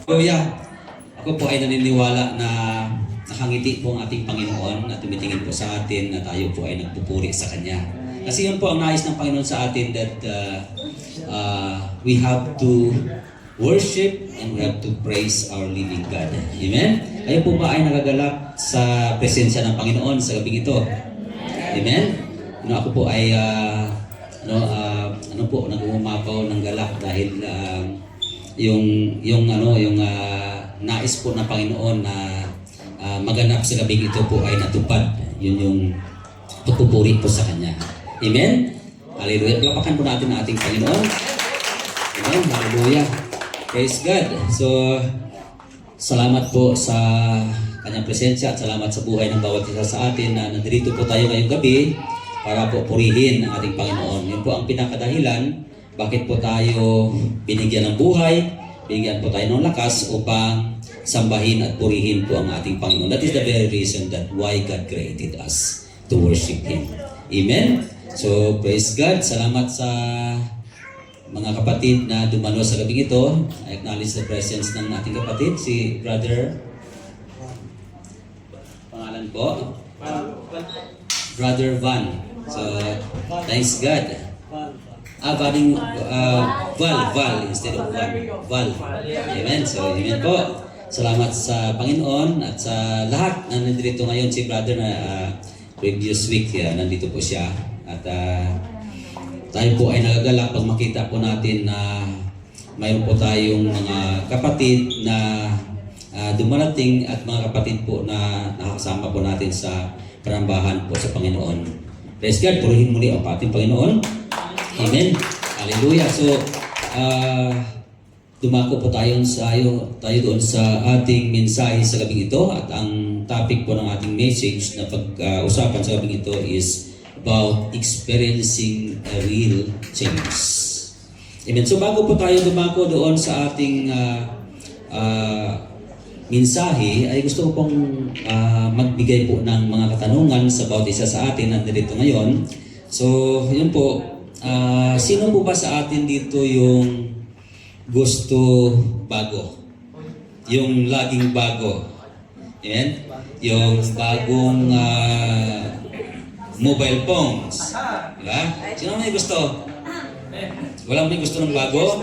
Hallelujah! Ako po ay naniniwala na nakangiti po ang ating Panginoon at tumitingin po sa atin na tayo po ay nagpupuri sa Kanya. Kasi yun po ang nais ng Panginoon sa atin that we have to worship and we have to praise our living God. Amen? Kayo po ba ay nagagalak sa presensya ng Panginoon sa gabing ito? Amen? Ako po ay nag-uumapaw ng galak dahil yung nais po ng Panginoon na maganap sa gabing ito po ay natupad. Yun yung pagpupuri po sa Kanya. Amen? Hallelujah. Palapakan po natin ang ating Panginoon. Amen? Hallelujah. Praise God. So, salamat po sa Kanyang presensya at salamat sa buhay ng bawat isa sa atin na nandito po tayo ngayong gabi para po purihin ang ating Panginoon. Yun po ang pinakadahilan bakit po tayo binigyan ng buhay, binigyan po tayo ng lakas upang sambahin at purihin po ang ating Panginoon. That is the very reason that why God created us to worship Him. Amen? So, praise God. Salamat sa mga kapatid na dumalo sa gabing ito. I acknowledge the presence ng ating kapatid, si Brother, pangalan po? Brother Van. So, thanks God. Val instead of Van. Val. Amen. So, amen po. Salamat sa Panginoon at sa lahat na nandito ngayon. Si brother na previous week, nandito po siya. At tayo po ay nagagalak pag makita po natin na mayroon po tayong mga kapatid na dumarating at mga kapatid po na nakakasama po natin sa parambahan po sa Panginoon. Praise God, purihin muli ang ating Panginoon. Amen. Hallelujah. So, dumako po tayo doon sa ating mensahe sa gabing ito at ang topic po ng ating message na pag-usapan sa gabing ito is about experiencing a real change. Amen. So, bago po tayo dumako doon sa ating mensahe, ay gusto ko pong magbigay po ng mga katanungan sa bawat isa sa atin na dito ngayon. So, yun po. Sino po ba sa atin dito yung gusto bago? Yung laging bago? Amen? Yung bagong mobile phones. Diba? Sino may gusto? Walang may gusto ng bago?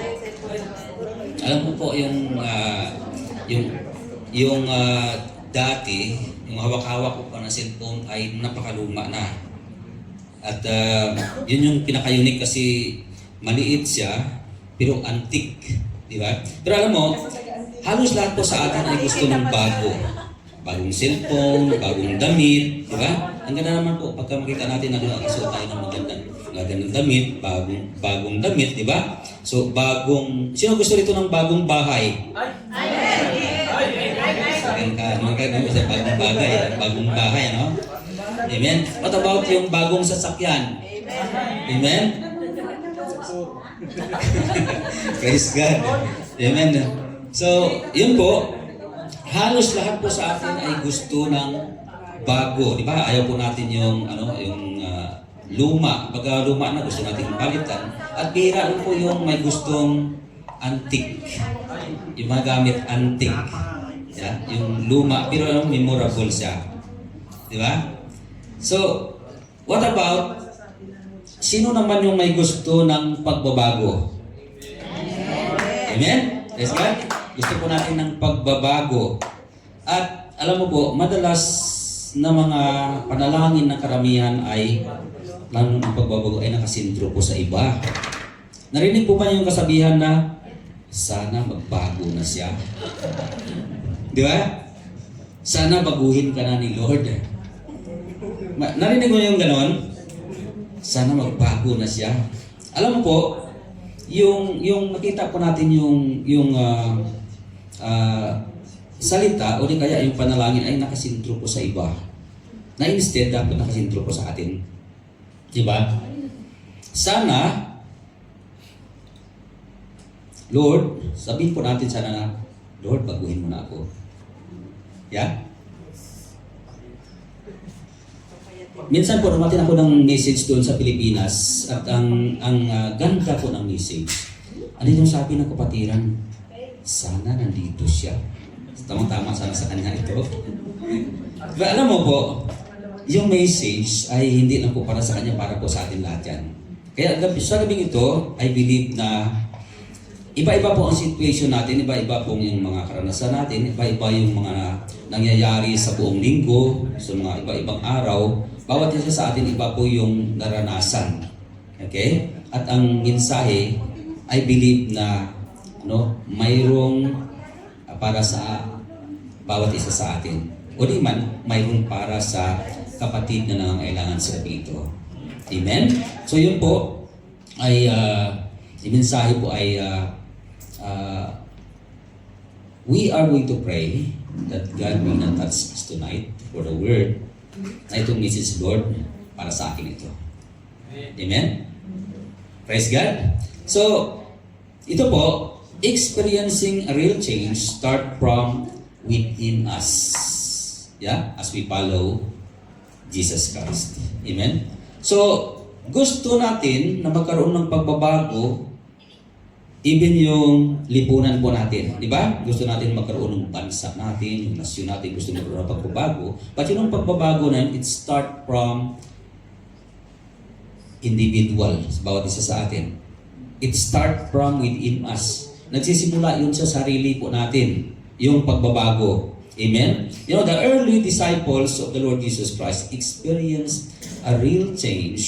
Alam mo po yung dati, yung hawak-hawak ko pa na cellphone ay napakaluma na. At yun yung pinaka-unique kasi maliit siya, pero antique. Di ba? Pero alam mo, halos lahat po sa atin ay gusto ng bago. Bagong cellphone, bagong damit. Di ba? Ang ganda naman po, pagka makita natin na nakasuot tayo ng magandang damit, bagong damit, di ba? So, sino gusto rito ng bagong bahay? Bagong bahay, no? Amen? What about yung bagong sasakyan? Amen? Praise God. Amen. So, yun po, halos lahat po sa atin ay gusto ng bago. Di ba? Ayaw po natin yung luma. Pagka luma na, gusto natin palitan. At bihira rin po yung may gustong antique. Yung mga gamit antique. Yeah? Yung luma, pero memorable siya. Di ba? So, what about, sino naman yung may gusto ng pagbabago? Amen? Yes, God? Gusto po natin ng pagbabago. At alam mo po, madalas na mga panalangin ng karamihan ay, lalo ng pagbabago ay nakasintro po sa iba. Narinig po ba yung kasabihan na, sana magbago na siya? Di ba? Sana baguhin ka na ni Lord. Narinig mo yung ganon? Sana magbago na siya. Alam mo po, yung nakita po natin yung salita o di kaya yung panalangin ay nakasintro po sa iba. Na instead dapat nakasintro po sa atin. Diba? Sana, Lord, sabihin po natin sana na, Lord, baguhin mo na ako. Yeah? Minsan po dumating ako ng message doon sa Pilipinas at ang ganda po ng message. Ano yung sabi ng kapatiran? sana nandito siya. Tamang-tama sana sa kanya ito. Pero alam mo po, yung message ay hindi lang po para sa kanya, para po sa atin lahat yan. Kaya sa gabing ito, I believe na iba-iba po ang situation natin, iba-iba po yung mga karanasan natin, iba-iba yung mga nangyayari sa buong linggo, sa mga iba-ibang araw. Bawat isa sa atin, iba po yung naranasan. Okay? At ang mensahe, I believe na mayroong para sa bawat isa sa atin. O di man, mayroong para sa kapatid na nangangailangan sa gabi ito. Amen? So yun po ay yung mensahe po ay we are going to pray that God will not touch us tonight for the word na itong message, Lord, para sa akin ito. Amen? Praise God. So, ito po, experiencing a real change start from within us. Yeah? As we follow Jesus Christ. Amen? So, gusto natin na magkaroon ng pagbabago even yung lipunan po natin. Di ba? Gusto natin magkaroon ng bansa natin, yung nasyon natin, gusto magkaroon ng pagbabago. But yung pagbabago na yun, it start from individual, bawat isa sa atin. It start from within us. Nagsisimula yun sa sarili po natin, yung pagbabago. Amen? You know, the early disciples of the Lord Jesus Christ experienced a real change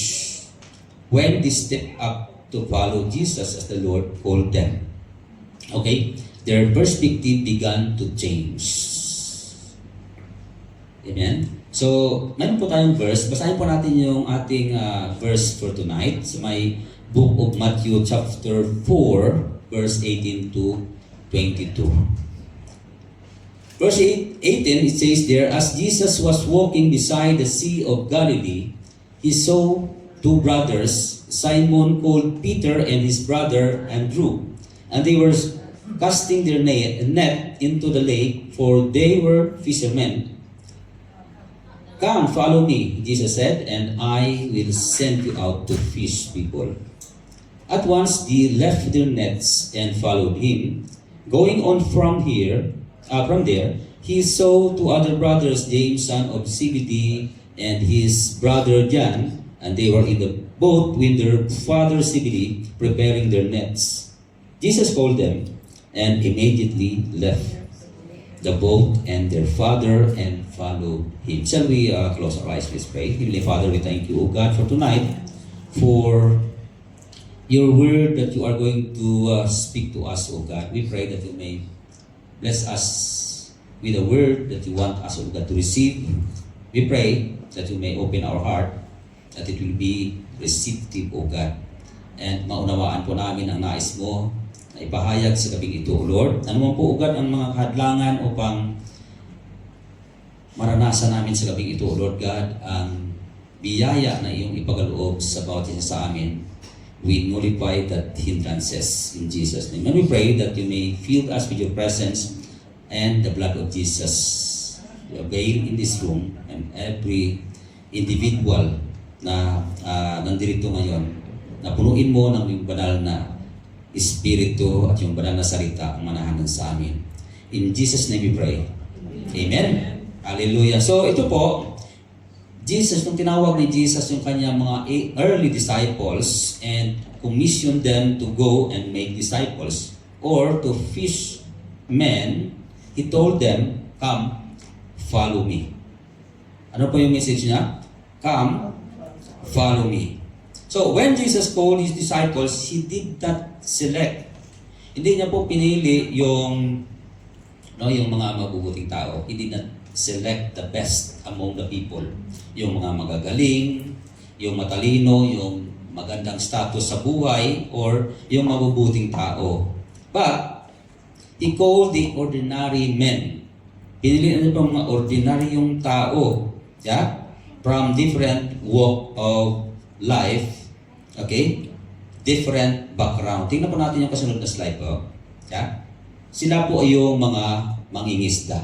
when they stepped up to follow Jesus as the Lord called them. Okay? Their perspective began to change. Amen? So, meron po tayong verse. Basahin po natin yung ating verse for tonight sa may book of Matthew chapter 4, verse 18 to 22. Verse 18, it says there, as Jesus was walking beside the Sea of Galilee, he saw two brothers, Simon called Peter and his brother Andrew, and they were casting their net into the lake, for they were fishermen. Come, follow me, Jesus said, and I will send you out to fish people. At once they left their nets and followed him. Going on from there, he saw two other brothers, James son of Zebedee and his brother John, and they were in the boat with their father Zebedee, preparing their nets. Jesus called them, and immediately left the boat and their father and followed him. Shall we close our eyes? Please pray. Heavenly Father, we thank you, O God, for tonight, for your word that you are going to speak to us, O God. We pray that you may bless us with the word that you want us, O God, to receive. We pray that you may open our heart, that it will be receptive, O God. And maunawaan po namin ang nais mo na ipahayag sa gabing ito, O Lord. Ano man po, O God, ang mga kahadlangan upang maranasan namin sa gabing ito, O Lord God, ang biyaya na iyong ipagaloob sa bawat isa sa amin. We nullify that hindrances in Jesus' name. And we pray that you may fill us with your presence and the blood of Jesus. We avail in this room and every individual na nandirito ngayon, na punuin mo ng yung banal na Espiritu at yung banal na salita ang manahanan sa amin. In Jesus' name we pray. Amen? Hallelujah. So ito po, Jesus, nung tinawag ni Jesus yung kanyang mga early disciples and commissioned them to go and make disciples or to fish men, He told them, come, follow me. Ano po yung message niya? Come, follow me. So when Jesus called His disciples, He did not select. Hindi niya po pinili yung mga mabubuting tao. He did not select the best among the people. Yung mga magagaling, yung matalino, yung magandang status sa buhay, or yung mabubuting tao. But He called the ordinary men. Pinili na niya po mga ordinaryong tao. Yeah? From different walk of life. Okay? Different background. Tingnan po natin yung kasunod na slide po. Yeah? Sila po ay yung mga mangingisda.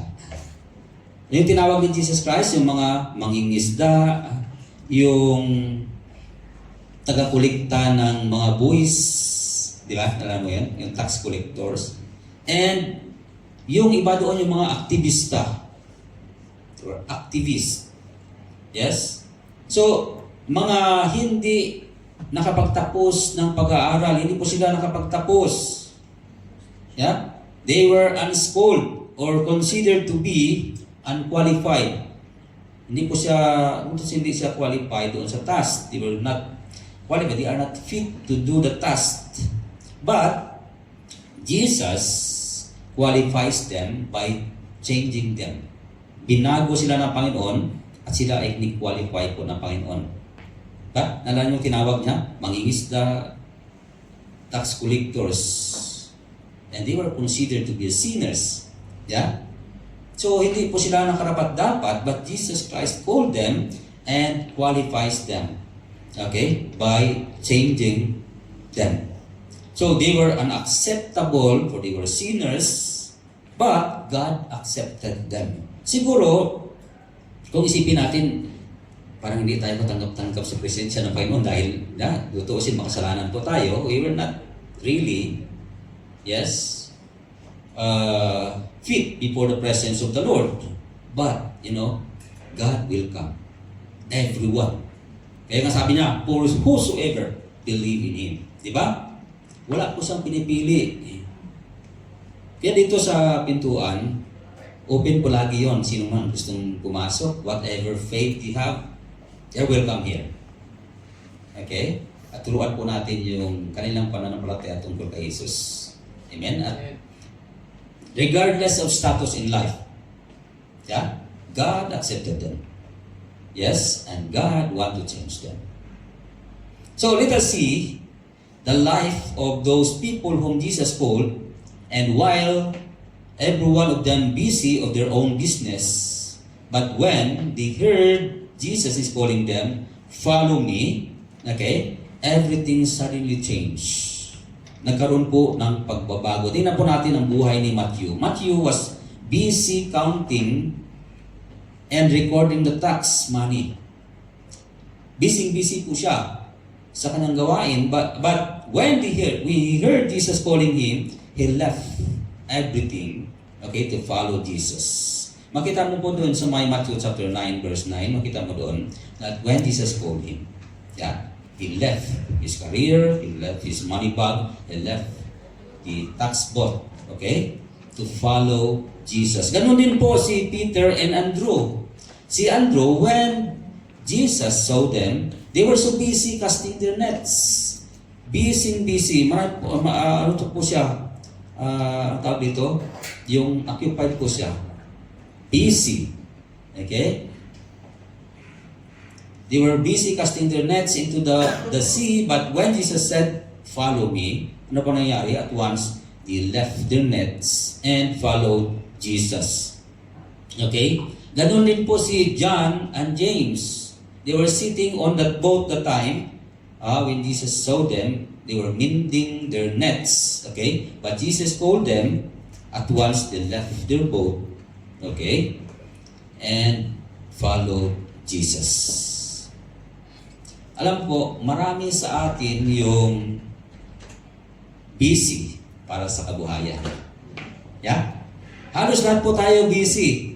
Yung tinawag ni Jesus Christ, yung mga mangingisda, yung tagakulikta ng mga buwis, di ba? Alam mo yan? Yung tax collectors. And yung iba doon yung mga aktivista or activist. Yes? So, mga hindi nakapagtapos ng pag-aaral, hindi po sila nakapagtapos. Yeah? They were unschooled or considered to be unqualified. Hindi siya qualified doon sa task. They were not qualified. They are not fit to do the task. But Jesus qualifies them by changing them. Binago sila ng Panginoon at sila ay ni-qualify po ng Panginoon. Nalala niyo tinawag niya? Mangingisda, tax collectors. And they were considered to be sinners. Yeah? So, hindi po sila nakarapat-dapat, but Jesus Christ called them and qualifies them. Okay? By changing them. So, they were unacceptable, for they were sinners, but God accepted them. Siguro, kung isipin natin, parang hindi tayo matanggap-tanggap sa presensya ng Panginoon dahil tutuusin makasalanan po tayo. We were not really, fit before the presence of the Lord. But, God will come. Everyone. Kaya nga sabi niya, for whosoever believe in Him. Di ba? Wala po siyang pinipili. Kaya dito sa pintuan, open po lagi yon. Sino man gustong pumasok, whatever faith you have, you're welcome here. Okay? At turuan po natin yung kanilang pananampalataya tungkol kay Jesus. Amen? At regardless of status in life, God accepted them. Yes, and God want to change them. So let us see the life of those people whom Jesus called, and while every one of them busy of their own business, but when they heard Jesus is calling them, follow me, okay, everything suddenly changed. Nagkaroon po ng pagbabago. Tingnan po natin ang buhay ni Matthew. Matthew was busy counting and recording the tax money. Busy po siya sa kanyang gawain, but when we heard Jesus calling him, he left everything, okay, to follow Jesus. Makita mo po doon sa Matthew chapter 9 verse 9, makita mo doon that when Jesus called him, he left his career, he left his money bag, he left the tax booth, okay, to follow Jesus. Ganon din po si Peter and Andrew. Si Andrew, when Jesus saw them, they were so busy casting their nets. Busy. Ano to po siya? Ang tawag dito? Yung occupied po siya. Busy. Okay? They were busy casting their nets into the sea, but when Jesus said, follow me, ano po nangyari? At once, they left their nets and followed Jesus. Okay? Ganon din po si John and James. They were sitting on that boat the time when Jesus saw them. They were mending their nets. Okay? But Jesus called them. At once, they left their boat. Okay? And followed Jesus. Alam po, marami sa atin yung busy para sa kabuhayan. Halos lahat po tayo busy.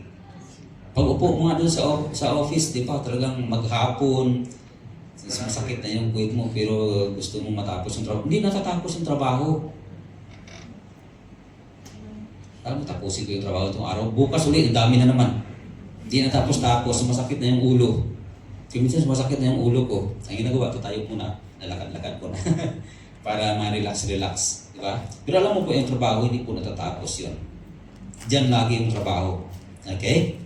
Pag upo mo nga doon sa office, di ba, talagang maghapon, masakit na yung kuwit mo, pero gusto mong matapos yung trabaho. Hindi natatapos yung trabaho. Alam mo, tapusin ko yung trabaho itong araw. Bukas ulit, ang dami na naman. Hindi natapos-tapos, masakit na yung ulo. Kaya minsan masakit na yung ulo ko. Ang ginagawa, tayo muna, nalakad-lakad ko na. Para ma-relax. Di ba? Pero alam mo po, yung trabaho, hindi po natatapos yun. Diyan lagi yung trabaho. Okay?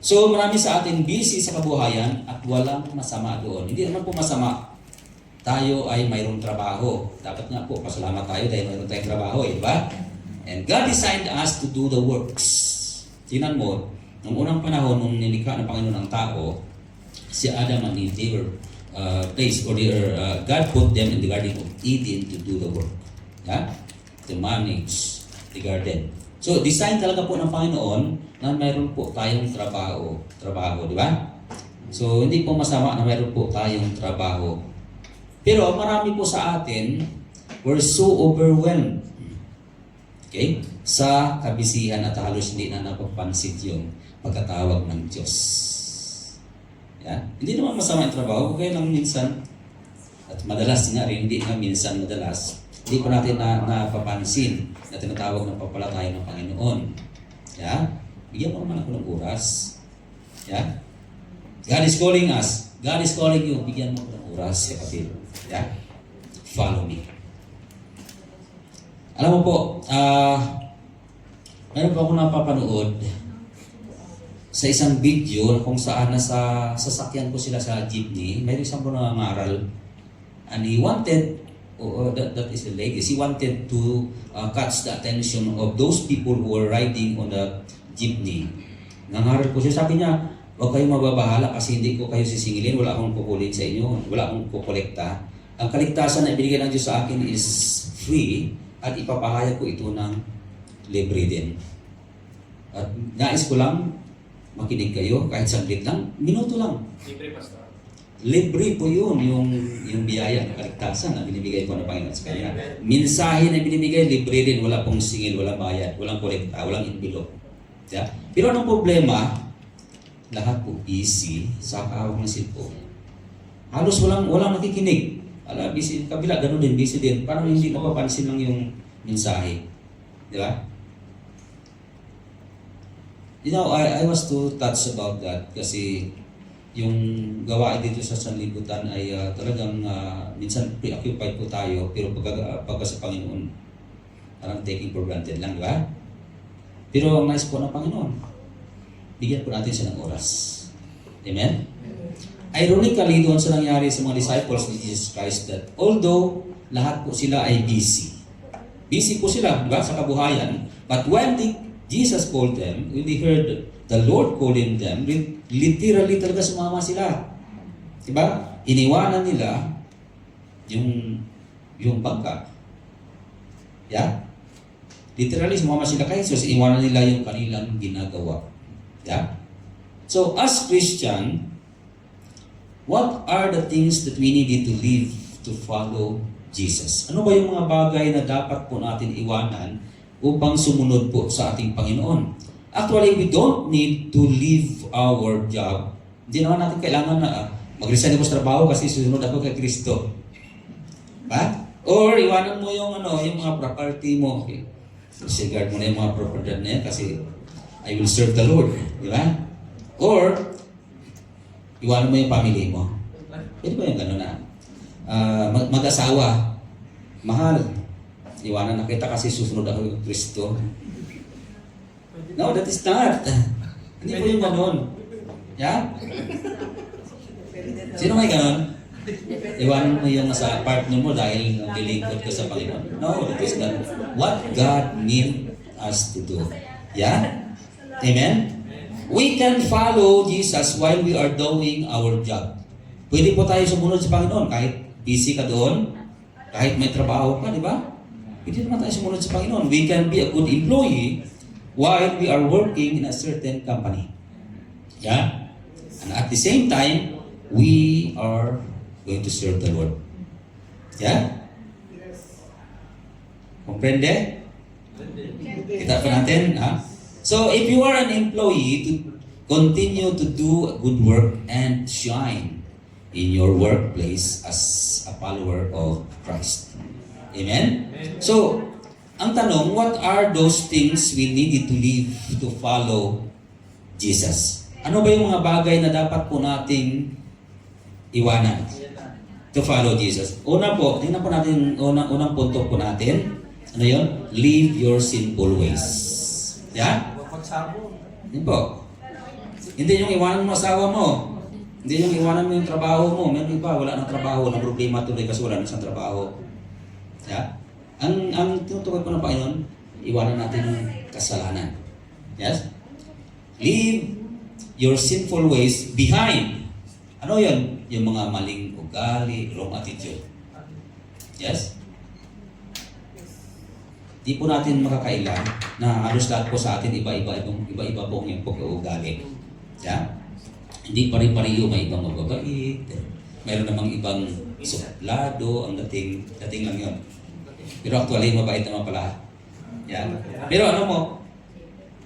So, marami sa atin busy sa kabuhayan at walang masama doon. Hindi naman po masama. Tayo ay mayroong trabaho. Dapat nga po, pasalamat tayo dahil mayroong tayong trabaho. Di ba? And God designed us to do the works. Tingnan mo, nung unang panahon, nung nilikha ng Panginoon ng tao, si Adam and Eve, they were placed, or God put them in the Garden of Eden to do the work. To manage the garden. So, design talaga po ng Panginoon na mayroon po tayong trabaho, di ba? So, hindi po masama na mayroon po tayong trabaho. Pero marami po sa atin, we're so overwhelmed. Okay? Sa kabisihan at halos hindi na napapansin yung pagkatawag ng Diyos. Yan. Hindi naman masama yung trabaho. Okay lang minsan. At madalas nga rin, hindi nga minsan madalas. Hindi pa natin napapansin na tinatawag ng papalataya ng Panginoon. Yeah? Bigyan mo naman ako ng oras. Yeah? God is calling us. God is calling you. Bigyan mo ng oras, kapatid. Yeah? Follow me. Alam mo po, meron pa ako napapanood sa isang video kung saan nasa sasakyan ko sila sa jeepney. Meron isang po nangangaral. And he wanted, that is the latest, he wanted to catch the attention of those people who were riding on the jeepney. Nangaral ko siya. Sabi niya, huwag kayong mababahala kasi hindi ko kayo sisingilin. Wala akong kukulit sa inyo. Wala akong kukolekta. Ang kaligtasan na ibinigay ng Diyos sa akin is free at ipapahayag ko ito ng libre din. At nais ko lang makinig kayo kahit saglit lang, minuto lang. Libre, Pastor. Libre po yun, yung biyaya ng kaligtasan na binibigay ko ng Panginoon sa kanya. Mensahe na binibigay, libre din. Wala pong singil, walang bayad, walang kolekta, walang envelope. Yeah? Pero anong problema? Lahat po busy sa kahawak ng cellphone. Halos walang nakikinig. Ala, busy, kabila, ganun din, busy din. Parang hindi mapapansin lang yung mensahe. Di ba? You know, I was too touched about that kasi yung gawain dito sa sanlibutan ay talagang minsan preoccupied po tayo pero pagka sa Panginoon parang taking for granted lang, di ba? Pero ang nice po ng Panginoon, bigyan po natin siya ng oras. Amen? Ironically, doon sa nangyari sa mga disciples ni Jesus Christ that although lahat po sila ay busy po sila, diba, sa kabuhayan, but when Jesus called them, when they heard the Lord calling them, literally talaga sumama sila. Diba? Iniwanan nila yung bangka. Yeah? Literally sumama sila kay Jesus, iniwanan nila yung kanilang ginagawa. Yeah? So, as Christian, what are the things that we needed to live to follow Jesus? Ano ba yung mga bagay na dapat po natin iwanan upang sumunod po sa ating Panginoon? Actually, we don't need to leave our job. Hindi naman natin kailangan na mag-resign ako sa trabaho kasi susunod ako kay Kristo. Ba? Or iwanan mo yung mga property mo. Okay. Disregard mo na yung mga property na yan kasi I will serve the Lord. Di ba? Or iwanan mo yung family mo. Pwede ba yung gano'n na? Mag-asawa. Mahal. Iwanan na kita kasi susunod ako kay Kristo. No, that is not. Hindi po yung gano'n. Yeah? Sino may gano'n? Iwanan mo yung sa partner mo dahil nililingkod ka sa Panginoon. No, that is not what God needs us to do. Yeah? Amen? We can follow Jesus while we are doing our job. Pwede po tayo sumunod sa Panginoon kahit busy ka doon, kahit may trabaho ka, di ba? Pwede naman tayo sumunod sa Panginoon. We can be a good employee while we are working in a certain company. Yeah? And at the same time, we are going to serve the Lord. Yeah? Comprende? Kita pa natin, ha? So, if you are an employee, to continue to do good work and shine in your workplace as a follower of Christ. Amen? So, ang tanong, what are those things we needed to live to follow Jesus? Ano ba yung mga bagay na dapat po nating iwanan to follow Jesus? Una po, tingnan po natin, unang punto po natin. Ano yun? Leave your sinful ways. Yeah? Hindi po. Hindi yung iwanan mo asawa mo. Hindi yung iwanan mo yung trabaho mo. Meron iba, wala ng trabaho, ng problema tuloy kasi wala ng isang trabaho. Yeah? Ang tinutukoy po ng Panginoon, iwanan natin yung kasalanan. Yes? Leave your sinful ways behind. Ano yun? Yung mga maling ugali, wrong attitude. Yes? Di po natin makakailan na halos lahat po sa atin iba-iba po yung pag-uugali. Yeah? Hindi pare-pareho, may ibang mababait. Mayroon namang ibang suplado, ang dating lang yun. Pero actually, mabait naman pala Yan. Pero ano mo,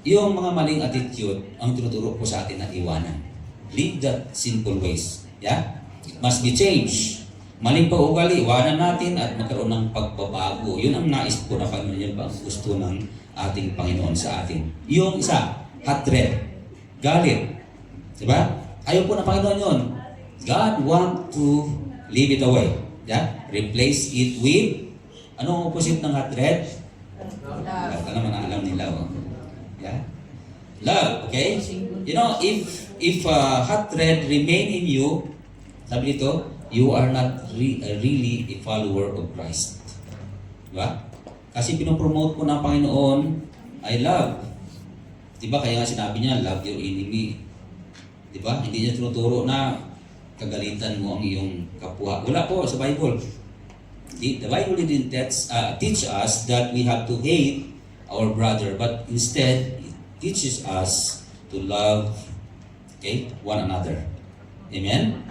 yung mga maling attitude, ang tinuturo po sa atin na iwanan. Leave that sinful ways. Yeah? It must be changed. Maling pag-ugali, iwanan natin at magkaroon ng pagbabago. Yun ang nais po na Panginoon. Yun ang gusto ng ating Panginoon sa atin. Yung isa, hatred, galit. Diba? Ayaw po na Panginoon yun. God want to leave it away. Yeah? Replace it with, anong opposite ng hatred? Love. Ano naman ang alam nila, oh. Yeah? Love, okay? You know, if hatred remain in you, sabi dito, you are not really a follower of Christ. Diba? Kasi pinopromote po ng Panginoon ay love. Diba? Kaya nga sinabi niya, love your enemy. Diba? Hindi niya tinuturo na kagalitan mo ang iyong kapwa. Wala po sa Bible. The Bible didn't teach us that we have to hate our brother, but instead, it teaches us to love, okay, one another. Amen?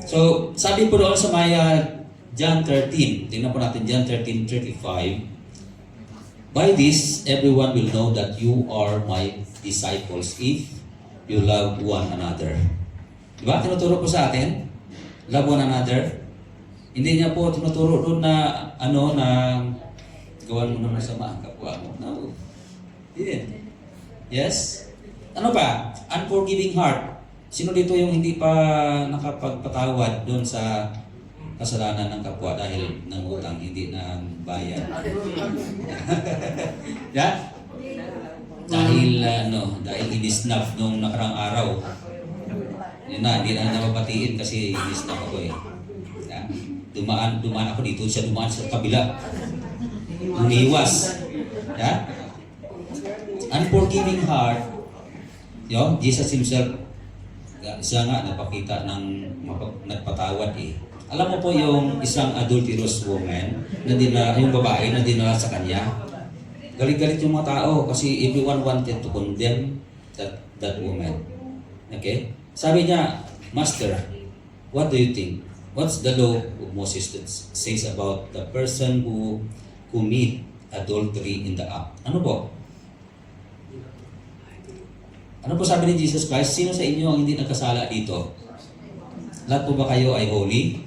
So, sabi po doon sa John 13, tingnan po natin John 13:35, by this, everyone will know that you are my disciples if you love one another. Diba? Tinuturo po sa atin, love one another. Hindi niya po tinuturo doon na, na gawan mo na masama ang kapwa mo. No. Hindi. Yes? Ano pa? Unforgiving heart. Sino dito yung hindi pa nakapagpatawad doon sa kasalanan ng kapwa dahil nangutang, hindi na bayad? Yeah? Dahil inisnap nung nakarang araw. Yun na, hindi na napapatiin kasi inisnap ako eh. Yeah? Dumaan ako dito, siya dumaan sa kabila. Umiwas. Yeah? Unforgiving heart, Jesus himself, siya nga napakita ng nagpatawad eh. Alam mo po yung isang adulterous woman, yung babae na dinala sa kanya, galit-galit yung mga tao kasi everyone wanted to condemn that woman. Okay? Sabi niya, Master, what do you think? What's the law of Moses that says about the person who commit adultery in the act? Ano po? Ano po sabi ni Jesus Christ? Sino sa inyo ang hindi nagkasala dito? Lahat po ba kayo ay holy?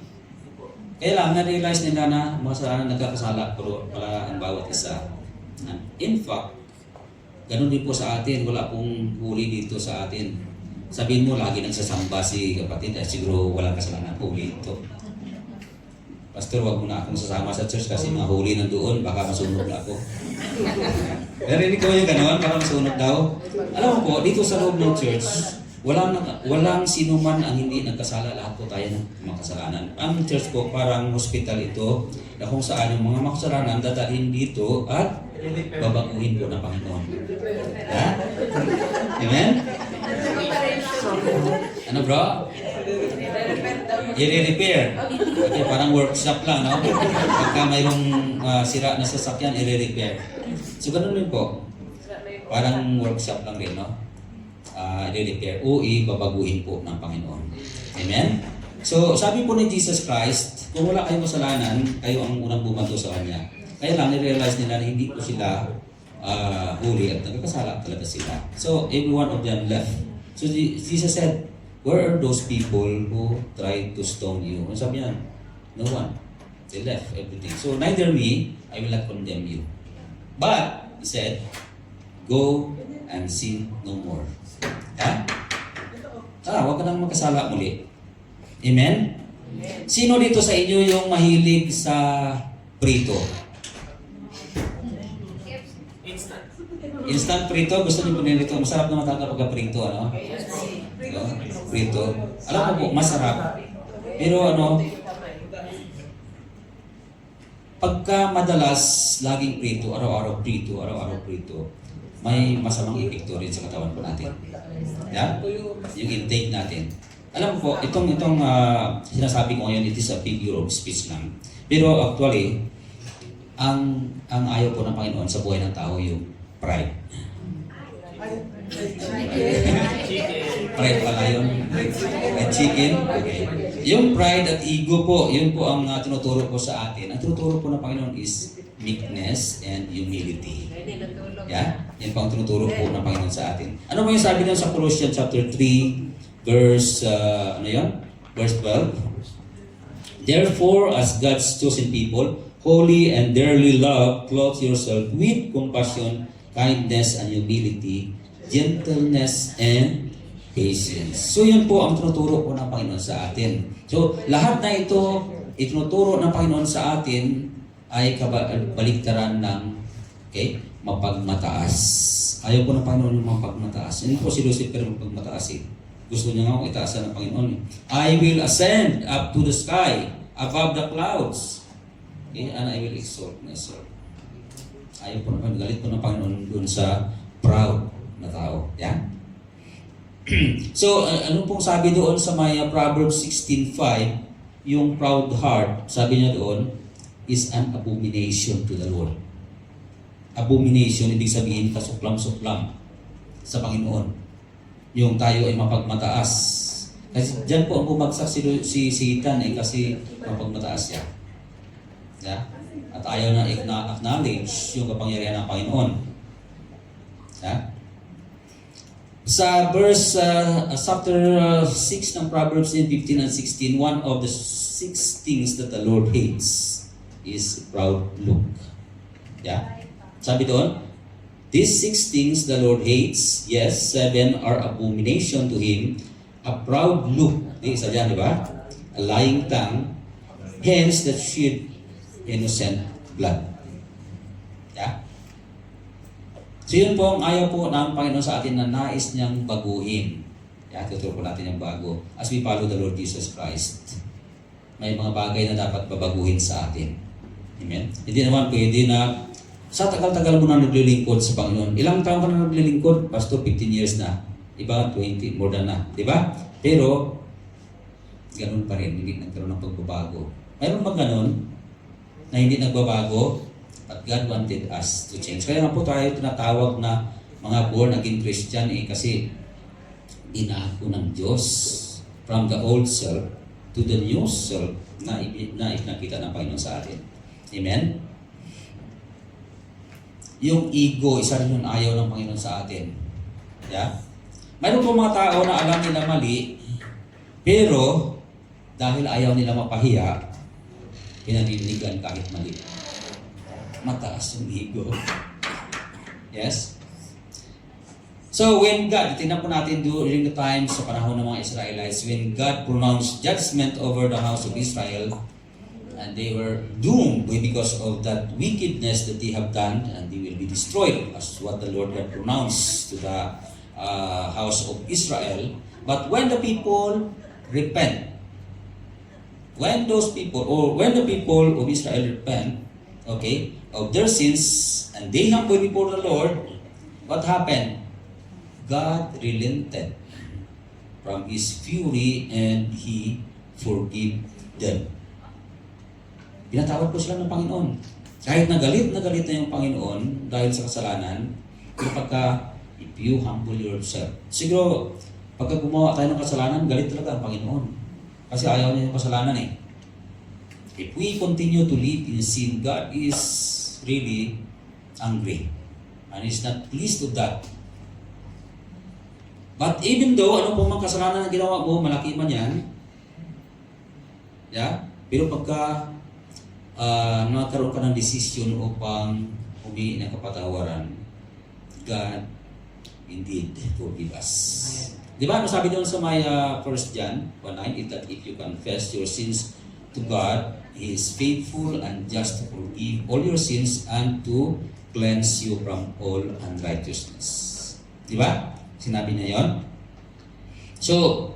Kaya lang, na-realize nila na mga kasalanan nagkakasala pero pala ang bawat isa. In fact, ganun din po sa atin. Wala pong huli dito sa atin. Sabihin mo, lagi nagsasamba si kapatid, siguro walang kasalanan, huli ito. Pastor, wag mo na akong sasama sa church kasi mga huli nandoon, baka masunog na ako. Narinig ko yung gano'n, baka masunog daw. Alam mo po, dito sa loob ng church, walang sino man ang hindi nagkasala, lahat po tayo ng makasalanan. Ang church po parang hospital ito, na kung saan yung mga makasalanan dadahin dito at babaguhin po ng Panginoon. Ha? Amen? Ano bro? I-repair. Okay, parang workshop lang, no? Pagka mayroong sira na sasakyan, i-repair. So, ganun din po. Parang workshop lang rin, no? I-repair o ibabaguhin po ng Panginoon. Amen? So, sabi po ni Jesus Christ, kung wala kayong kasalanan, kayo ang unang bumato sa Kanya. Kaya lang, i-realize nila na hindi po sila huli at nagkakasala talaga sila. So, every one of them left. So, Jesus said, where are those people who tried to stone you? Ano sabi niya? No one. They left everything. So, neither me, I will not condemn you. But, he said, go and sin no more. Ha? Huwag ka nang magkasala muli. Amen? Sino dito sa inyo yung mahilig sa prito? Instant prito, gusto niyo po nito. Masarap na matangkap pagka prito, ano? Prito. Alam mo po, masarap. Pero pagka madalas laging prito, araw-araw prito, may masamang epekto rin sa katawan po natin. Yeah? Yung intake natin. Alam mo po, itong sinasabi ko ngayon, it is a figure of speech lang. Pero actually, ang ayaw po ng Panginoon sa buhay ng tao yung pride. Pride pala yun. Chicken. Okay. Yung pride at ego po, yun po ang tinuturo po sa atin. Ang tinuturo po ng Panginoon is meekness, and humility. Yeah? Yan po ang tinuturo po ng Panginoon sa atin. Ano ba yung sabi doon sa Colossians chapter 3, verse, ano yun? Verse 12. Therefore, as God's chosen people, holy and dearly loved, clothe yourself with compassion, kindness, and humility, gentleness, and patience. So yun po ang tinuturo po ng Panginoon sa atin. So lahat na ito, itinuturo ng Panginoon sa atin ay baliktaran ng mapagmataas. Ayaw po ng Panginoon yung mapagmataas. Hindi po si Lucifer mapagmataas eh. Gusto niya nga akong itaasan ng Panginoon. I will ascend up to the sky, above the clouds. Okay? And I will exalt myself. Ayaw po ng Panginoon. Galit po ng Panginoon dun sa proud na tao. Yeah? So, ano pong sabi doon sa may Proverbs 16:5, yung proud heart, sabi niya doon, is an abomination to the Lord. Abomination, ibig sabihin, kasuklam-suklam sa Panginoon. Yung tayo ay mapagmataas. Kasi dyan po ang bumagsak si Satan kasi mapagmataas siya. Yeah? At ayaw na acknowledge yung kapangyarihan ng Panginoon. Yeah? Sa verse, chapter 6 ng Proverbs 15 and 16, one of the 6 things that the Lord hates is proud look. Yeah? Sabi doon, these 6 things the Lord hates, yes, 7 are abomination to Him, a proud look, isa dyan, di ba? A lying tongue, hands that shed innocent blood. Yeah? So yun po ang ayaw po ng Panginoon sa atin na nais niyang baguhin. Yeah, tuturo po natin yung bago. As we follow the Lord Jesus Christ, may mga bagay na dapat babaguhin sa atin. Amen? Hindi naman pwede na sa tagal-tagal mo na naglilingkod sa Panginoon. Ilang taon ka na naglilingkod? Pastor, 15 years na. Iba, 20, more than na. Diba? Pero, ganun pa rin. Hindi nagkaroon ng pagbabago. Mayroon ba ganun na hindi nagbabago? But God wanted us to change. Kaya nga po tayo tinatawag na mga born again Christian kasi inako ng Diyos from the old self to the new self na ipinakita ng Panginoon sa atin. Amen? Yung ego, isa rin yung ayaw ng Panginoon sa atin. Yeah? Mayroon po mga tao na alam nila mali, pero dahil ayaw nila mapahiya, pinaninigan kahit mali. Mataas yung ego. Yes? So when God, tingnan po natin during the time sa panahon ng mga Israelites, when God pronounced judgment over the house of Israel, and they were doomed because of that wickedness that they have done, and they will be destroyed, as what the Lord had pronounced to the house of Israel. But when the people repent, when the people of Israel repent, of their sins, and they humble before the Lord, what happened? God relented from His fury and He forgave them. Pinatawad po sila ng Panginoon. Kahit nagalit na yung Panginoon dahil sa kasalanan, kapag if you humble yourself. Siguro, pagka gumawa tayo ng kasalanan, galit talaga ang Panginoon. Kasi ayaw niya yung kasalanan eh. If we continue to live in sin, God is really angry and is not pleased with that. But even though ano po mga kasalanan na ginawa mo, malaki man yan, yeah? Pero pagka nagkaroon ka ng desisyon upang humingi ng kapatawaran, God indeed forgive us. Di ba? Ano sabi doon sa may 1 John 1:9, that if you confess your sins to God, He is faithful and just to forgive all your sins and to cleanse you from all unrighteousness. Di ba? Sinabi niya yon. So,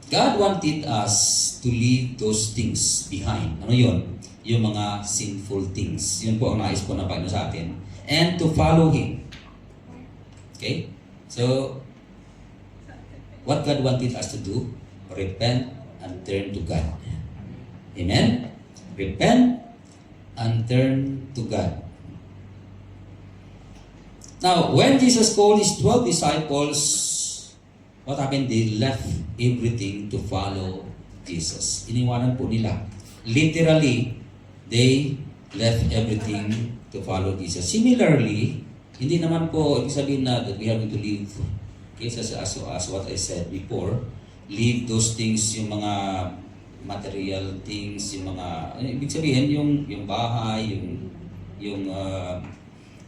God wanted us to leave those things behind. Ano yon? Yung mga sinful things. Yun po ang nais po ng Panginoon sa atin. And to follow Him. Okay? So, what God wanted us to do? Repent and turn to God. Amen? Repent and turn to God. Now, when Jesus called His 12 disciples, what happened? They left everything to follow Jesus. Iniwanan po nila. Literally, they left everything to follow Jesus. Similarly, hindi naman po ibig sabihin na that we have to live as what I said before, leave those things, yung mga material things, yung mga ibig sabihin yung bahay,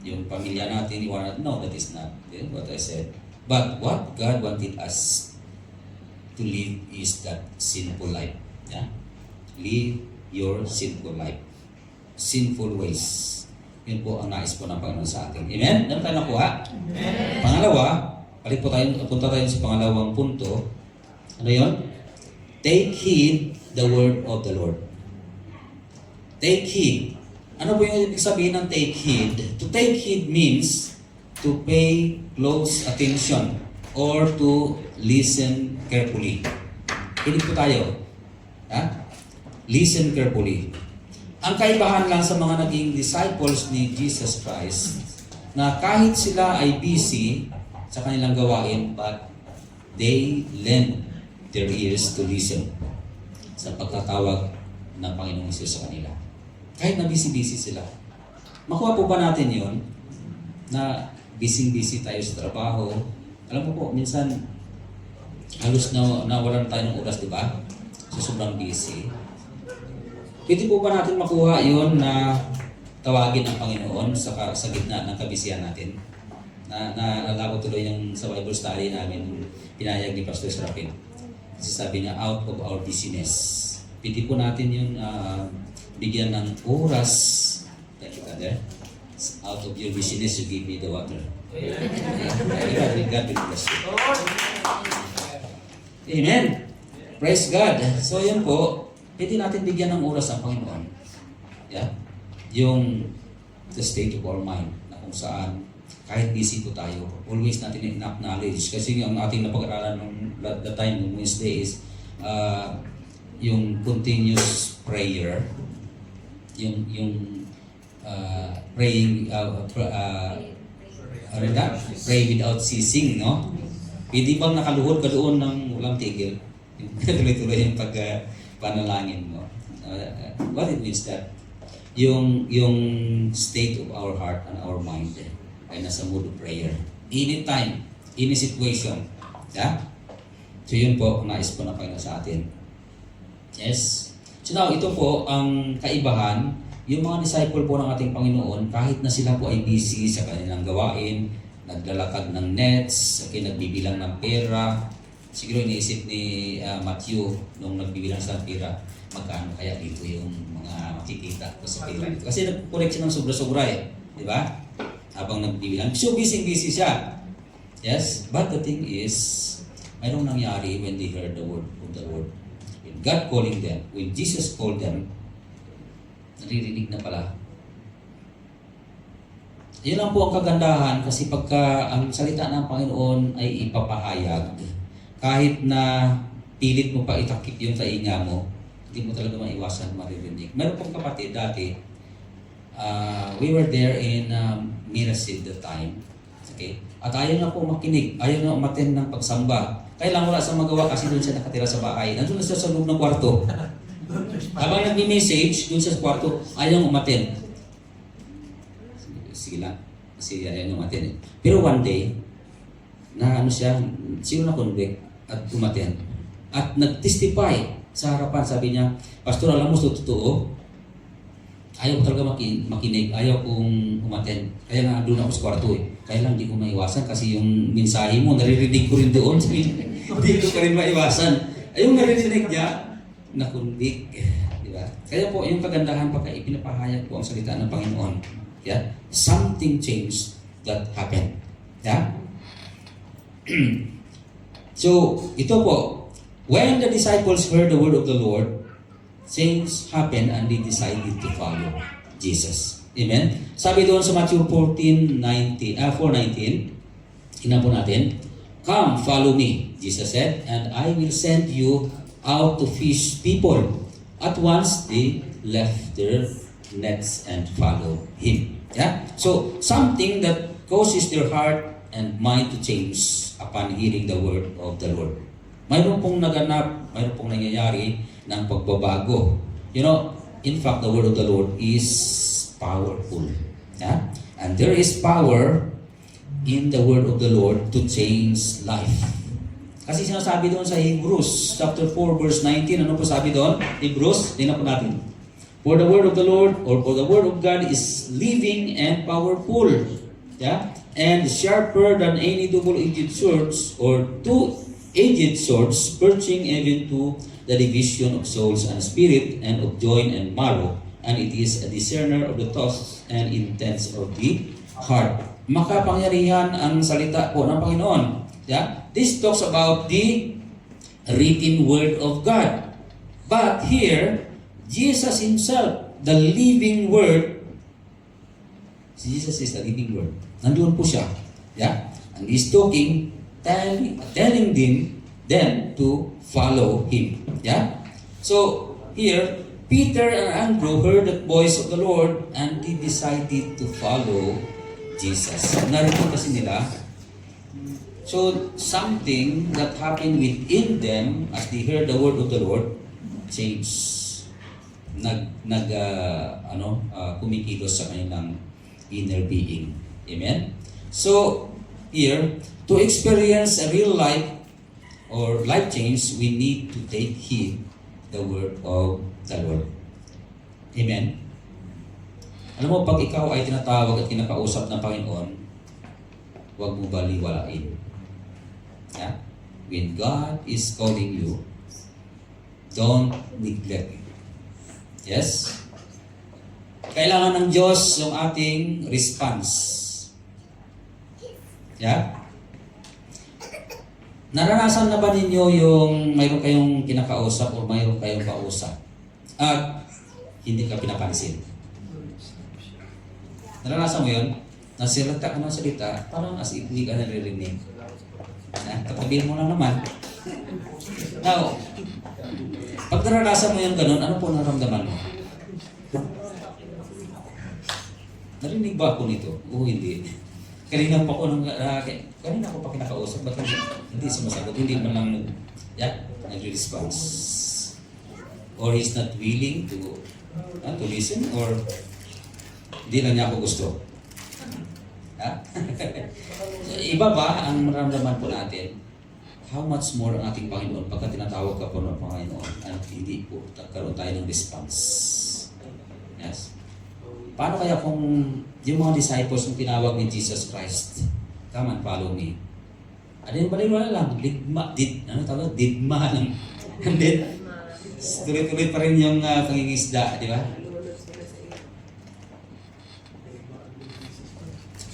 yung pamilya natin, iwanan. No, that is not what I said. But what God wanted us to live is that sinful life. Yeah? Live your sinful life. Sinful ways. Yun po ang nais po ng Panginoon sa atin. Amen? Meron tayo nakuha? Amen. Pangalawa, punta tayo sa pangalawang punto. Ano yun? Take heed the word of the Lord. Take heed. Ano po yung ibig sabihin ng take heed? To take heed means to pay close attention or to listen carefully. Kinig po tayo. Ha? Listen carefully. Ang kaibahan lang sa mga naging disciples ni Jesus Christ na kahit sila ay busy sa kanilang gawain, but they lend their ears to listen sa pagkatawag ng Panginoong Hesus sa kanila. Kahit na busy-busy sila. Makuha po ba natin yon na busy-busy tayo sa trabaho? Alam mo po, minsan halos nawalan tayo ng oras, di ba? So sobrang busy. Pwede po ba natin makuha yon na tawagin ang Panginoon sa gitna ng kabisihan natin? Naalala ko tuloy yung sa Bible study namin, pinayag ni Pastor Serapin. Kasi sabi niya, out of our busyness. Pwede po natin yung bigyan ng oras. Thank you, Father. Out of your busyness, you give me the water. God will bless you. Amen. Praise God. So yun po, pwede natin bigyan ng oras ang Panginoon. Yeah? Yung the state of our mind na kung saan kahit busy po tayo, always natin in-acknowledge. Kasi ang ating napag-aralan nung the time ng Wednesday is yung continuous prayer, yung praying, pray without ceasing, no? Pwede bang nakaluhod ka doon ng walang tigil? Tuloy-tuloy yung panalangin mo. What it means that yung state of our heart and our mind ay nasa mood of prayer. Anytime, any situation. Yeah? So yun po, ang nais po na Panginoon sa atin. Yes? So now, ito po ang kaibahan. Yung mga disciple po ng ating Panginoon, kahit na sila po ay busy sa kanilang gawain, naglalakad ng nets, nagbibilang ng pera. Siguro iniisip ni Matthew nung nagbibilang sa pera, magkano kaya dito yung mga makikita ko sa pera dito. Kasi nag-collect siya ng sobra-sobra eh. Di ba? Habang nagbibilang. So busy siya. Yes? But the thing is, mayroong nangyari when they heard the word of the Lord. When God calling them, when Jesus called them, naririnig na pala. Yun lang po ang kagandahan kasi pagka ang salita ng Panginoon ay ipapahayag, kahit na pilit mo pa itakip yung tainga mo, hindi mo talaga maiwasan maririnig. Meron pong kapatid dati, we were there in Mirasid the time. Okay? At ayaw na po makinig, ayaw na umattend ng pagsamba. Kaya lang wala sa magawa kasi doon siya nakatira sa bahay. Nandun na siya sa loob ng kwarto. Habang nag-message doon siya sa kwarto, ayaw umattend. Sige lang, kasi ayaw umattend. Pero one day, na ano siya, sino na convict at umattend. At nag-testify sa harapan, sabi niya, Pastor, alam mo, totoo, ayaw ko talaga makinig, ayaw kong umattend. Kaya nga doon ako sa kwarto eh. Kaya lang hindi ko maiwasan kasi yung mensahe mo, naririnig ko rin doon. Hindi ko pa rin maiwasan. Ay, yung naririnig niya, nakundik. Diba? Kaya po, yung kagandahan pagka ipinapahayag po ang salita ng Panginoon. Yeah? Something changed that happened. Yeah? So, ito po, when the disciples heard the word of the Lord, things happened and they decided to follow Jesus. Amen? Sabi doon sa Matthew 4:19, tingnan po natin, "Come, follow me," Jesus said, "and I will send you out to fish people." At once, they left their nets and followed Him. Yeah? So, something that causes their heart and mind to change upon hearing the word of the Lord. Mayroon pong naganap, mayroon pong nangyayari ng pagbabago. You know, In fact, the word of the Lord is powerful. Yeah? And there is power in the word of the Lord to change life. Kasi sinasabi doon sa Hebrews chapter 4 verse 19, ano po sabi doon? Hebrews, tingnan po natin. For the word of the Lord, or for the word of God is living and powerful. Yeah? And sharper than any double-edged swords, or two-edged swords, piercing even to the division of souls and spirit, and of joint and marrow, and it is a discerner of the thoughts and intents of the heart. Makapangyarihan ang salita po ng Panginoon. Yeah? This talks about the written word of God. But here, Jesus Himself, the living word, Jesus is the living word. Nandoon po siya. Yeah? And He's talking, telling them to follow Him. Yeah? So, here, Peter and Andrew heard the voice of the Lord and they decided to follow Jesus. Narinig kasi nila. So, something that happened within them as they heard the word of the Lord changed. Kumikilos sa kanilang inner being. Amen? So, here, to experience a real life or life change, we need to take heed the word of the Lord. Amen? Alam mo, pag ikaw ay tinatawag at kinakausap ng Panginoon, huwag mo baliwalain. Yeah? When God is calling you, don't neglect it. Yes? Kailangan ng Diyos yung ating response. Yeah? Naranasan na ba ninyo yung mayroon kayong kinakausap o mayroon kayong kausap at hindi ka pinapansin? Naranasan mo yun? Nasilata ka ng salita, parang as if hindi ka naririnig. Tatabihin mo lang naman. Now, pag naranasan mo yung ganun, ano po naramdaman mo? Narinig ba ako nito? O hindi? Kanina pa ko kinakausap, ba't hindi sumasagot? Hindi man lang nag-response. Or he's not willing to listen, or hindi lang niya ako gusto. Iba ba ang maramdaman po natin? How much more ang ating Panginoon pagka tinatawag ka po ng Panginoon at hindi po nagkaroon tayo ng response? Yes? Paano kaya kung yung mga disciples yung tinawag ni Jesus Christ, come and follow me? Ano yung baliwala lang? Digma lang. And then, tuloy-tuloy pa rin yung pangingisda, di ba?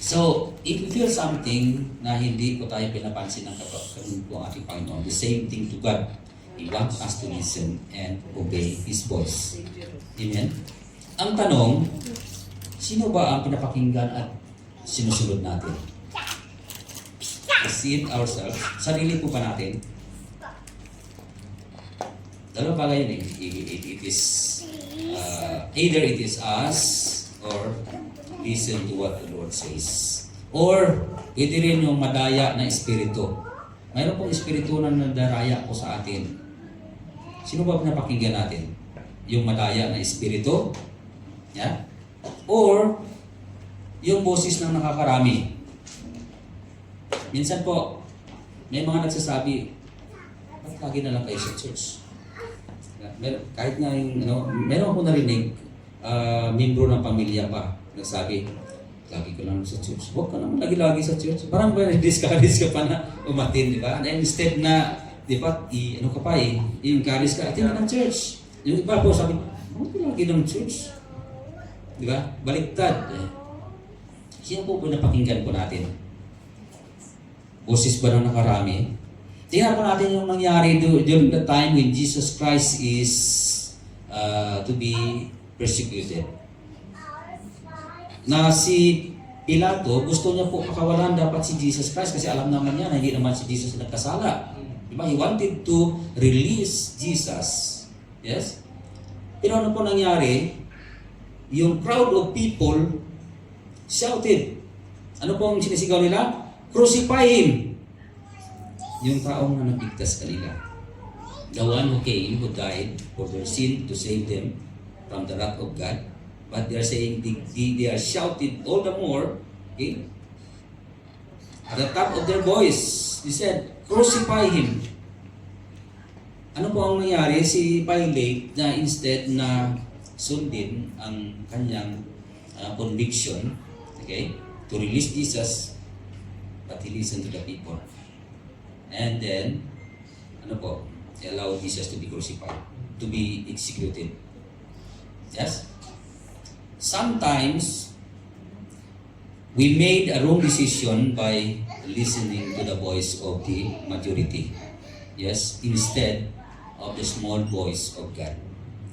So, if you feel something na hindi ko tayo pinapansin ng kapatid po ang ating Panginoon, the same thing to God. He wants us to listen and obey His voice. Amen? Ang tanong, sino ba ang pinapakinggan at sinusunod natin? Is it ourselves? Sarili po ba natin? Dalawang bagay yun eh. It is, either it is us or listen to what the Lord says. Or, pwede rin yung madaya na espiritu. Mayroon pong espiritu na nadaraya po sa atin. Sino ba pinapakinggan natin? Yung madaya na espiritu? Yeah? Or, yung boses ng nakakarami. Minsan po, may mga nagsasabi, ba't lagi na lang kayo sa church? Kahit nga yung, meron ako narinig, membro ng pamilya pa, nagsabi, lagi ko lang sa church. Huwag ka naman lagi-lagi sa church. Parang discourage ka pa na umatin, di ba? And instead na, di ba, i-encourage ka, atin na ng church. Yung iba po sabi, huwag ka lagi ng church. Di ba? Baliktad. Sino po napakinggan po natin? Boses ba na nakarami? Tingnan po natin yung nangyari during the time when Jesus Christ is to be persecuted. Na si Pilato, gusto niya po pakawalan dapat si Jesus Christ kasi alam naman niya na hindi naman si Jesus nagkasala. Diba? He wanted to release Jesus. Yes? Pero ano po nangyari? Yung crowd of people shouted. Ano po ang sinisigaw nila? Crucify Him! Yung taong na nabigtas kanila. The one who came, who died for their sin to save them from the wrath of God. But they are saying, they are shouted all the more, okay? At the top of their voice, they said, crucify him. Ano po ang nangyari? Si Pilate na instead na sundin ang kanyang conviction, okay, to release Jesus, but he listened to the people. And then, ano po, he allowed Jesus to be crucified, to be executed. Yes? Sometimes, we made a wrong decision by listening to the voice of the majority. Yes, instead of the small voice of God.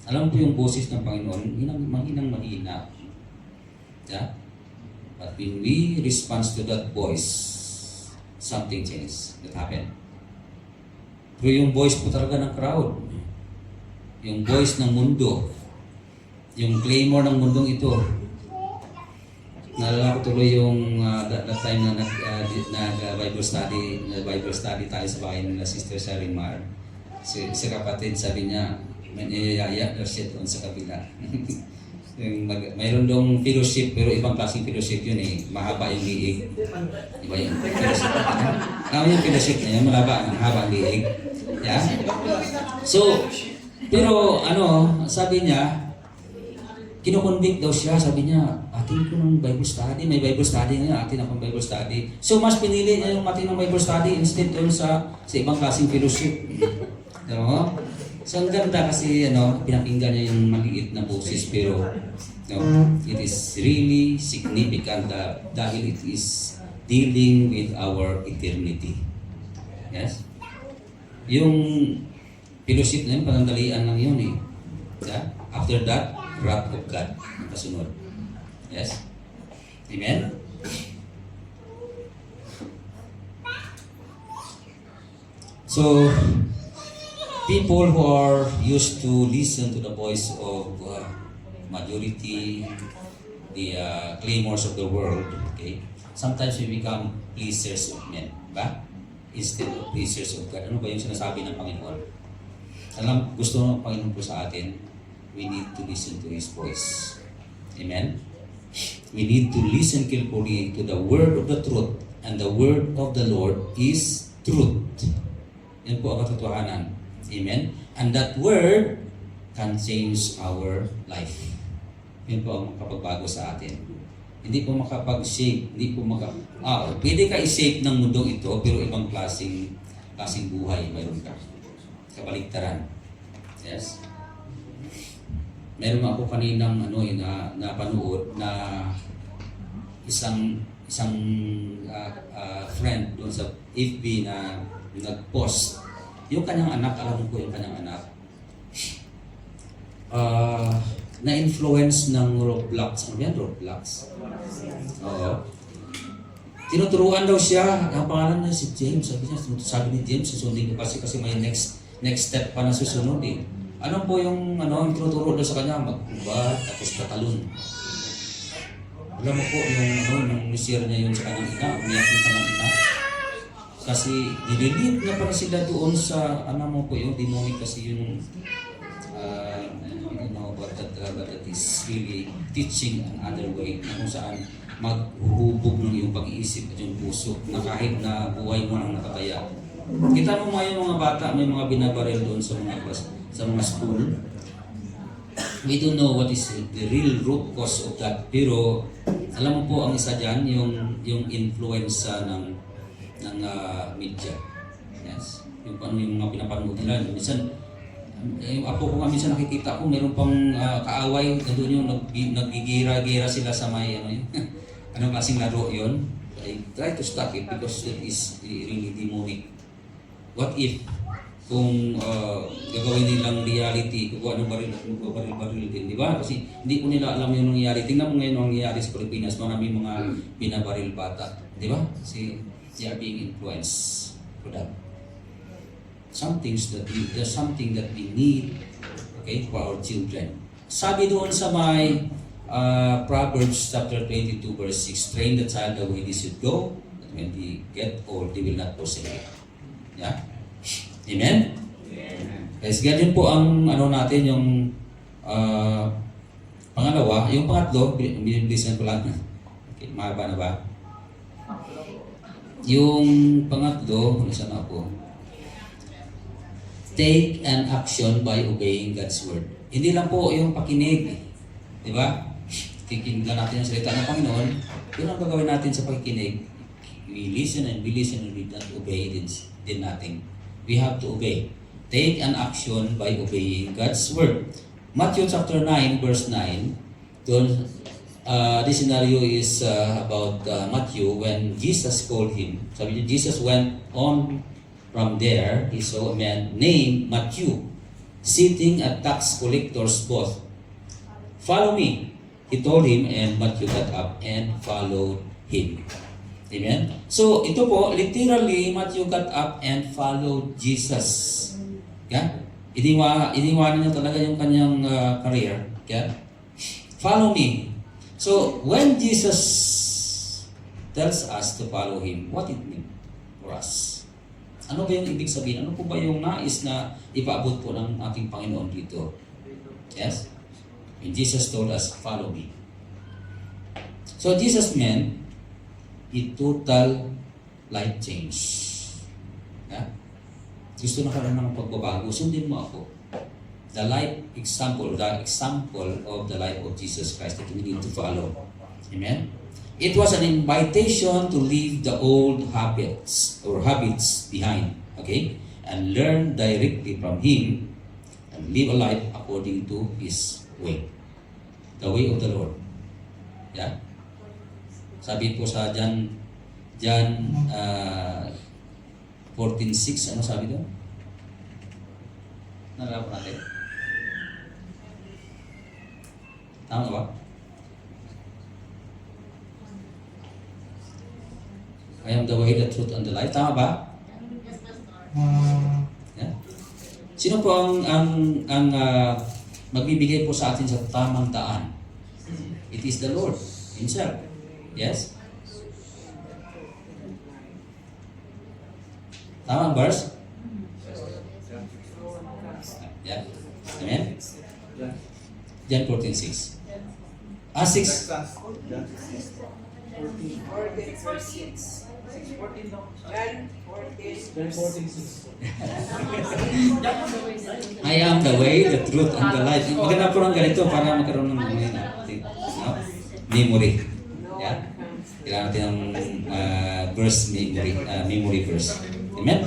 Alam po yung boses ng Panginoon, mahinang-mahina. Yeah? But when we respond to that voice, something changes. That happened. Pero yung voice po talaga ng crowd, yung voice ng mundo, yung claimor ng mundong ito. Naalala ko tuloy yung that time na Bible study tayo sa bahay nila Sister Sarimar. Si kapatid sabi niya, may niyayaya daw siya doon sa kabila. Mayroon dong fellowship, pero ibang klaseng fellowship yun eh. Mahaba yung liig. Iba yung fellowship. Yung fellowship na yun, mahaba ang liig. Yeah? So, pero sabi niya, kinukonvict daw siya, sabi niya, atin ko ng Bible study, may Bible study ngayon, atin akong Bible study. So, mas pinili niya yung atin ng Bible study instead doon sa ibang klaseng fellowship. Diba? So, ang ganda kasi, pinakinggan niya yung maliit na boses, pero it is really significant dahil it is dealing with our eternity. Yes? Yung fellowship na yun, panandalian lang yun eh. Yeah? After that, wrath of God ang kasunod. Yes? Amen? So, people who are used to listen to the voice of majority, the claimers of the world, okay? Sometimes we become pleasers of men, ba? Instead of pleasers of God. Ano ba yung sinasabi ng Panginoon? Gusto ng Panginoon po sa atin, we need to listen to His voice. Amen? We need to listen carefully to the word of the truth, and the word of the Lord is truth. Yan po ang katotohanan. Amen? And that word can change our life. Yan po ang makapagbago sa atin. Hindi po makapag-shape, pwede ka i-shape ng mundong ito, pero ibang klaseng buhay mayroon ka. Kabaligtaran. Yes? Meron ako kaninang napanood na isang friend doon sa FB na nag-post. Yung kanyang anak, alam ko yung kanyang anak, na-influence ng Roblox. Ano yan? Roblox? Oo. Tinuturuan daw siya. Ang pangalan na si James. Sabi ni James, susundin ko kasi may next step pa na susunod eh. Ano po yung tinuturo daw sa kanya? Magkuba, tapos tatalon. Alam mo po yung share niya yun sa kanyang ina, umiyak yung kanyang ina. Kasi nililip na para sila doon sa, yung demonic kasi yung but that is really teaching another way na kung saan maghuhubog ng iyong pag-iisip at yung puso na kahit na buhay mo ang nakataya. Kita mo yung mga bata, may mga binabaril doon sa mga school. We don't know what is the real root cause of that. Pero alam mo po ang isa dyan, yung influence ng media. Yes. Yung mga pinapanood nila. Minsan, yung apo ko nga minsan nakikita ko, meron pang kaaway, doon yung nagigira-gira sila sa may anong klaseng laro yun. I try to stop it because it is really demonic. What if kung gagawin nilang reality, kung ano baril din, di ba? Kasi hindi ko nila alam yung nangyayari. Tingnan mo ngayon ang nangyayari sa Pilipinas, maraming mga binabaril bata, di ba? Kasi they are being influenced for that. There's something that we need, okay, for our children. Sabi doon sa may Proverbs chapter 22 verse 6, train the child the way they should go, that when they get old, they will not forsake it. Yeah? Amen? Yes, ganyan po ang natin yung Pangalawa, yung pangatlo, binibilisan ko lang. Okay, mahaba na ba? Yung pangatlo, saan ako? Take an action by obeying God's word. Hindi lang po yung pakinig. Di ba? Kikinggan natin ang salita ng Panginoon. Yun ang gagawin natin sa pakikinig. We listen and we did not obey din natin. We have to obey. Take an action by obeying God's word. Matthew chapter 9 verse 9. This scenario is about Matthew when Jesus called him. Sabi niya, Jesus went on from there. He saw a man named Matthew sitting at tax collector's booth. Follow me, he told him, and Matthew got up and followed him. Amen? So, ito po, literally, Matthew got up and followed Jesus. Yeah? Iniwanan niya talaga yung kanyang career. Yeah? Follow me. So, when Jesus tells us to follow Him, what it means for us? Ano ba yung ibig sabihin? Ano po ba yung nais na ipaabot po ng ating Panginoon dito? Yes? When Jesus told us, follow me. So, Jesus meant a total life change. Yeah? Gusto na ka rin ng pagbabago, sundin mo ako. The example of the life of Jesus Christ that we need to follow. Amen? It was an invitation to leave the old habits behind, okay? And learn directly from Him and live a life according to His way. The way of the Lord. Yeah? Sabi po sa John 14:6, ano sabi doon? Nalala po natin. Tama ba? I am the way, the truth, and the life. Tama ba? Yeah. Sino po ang magbibigay po sa atin sa tamang daan? It is the Lord Himself. Yes? Tama ang verse? Yeah. Amen? John 14:6. 6. I am the way, the truth, and the life. Maganda po ng ganito para magkaroon ng memory. Yeah? Kailangan natin ng memory verse. Amen?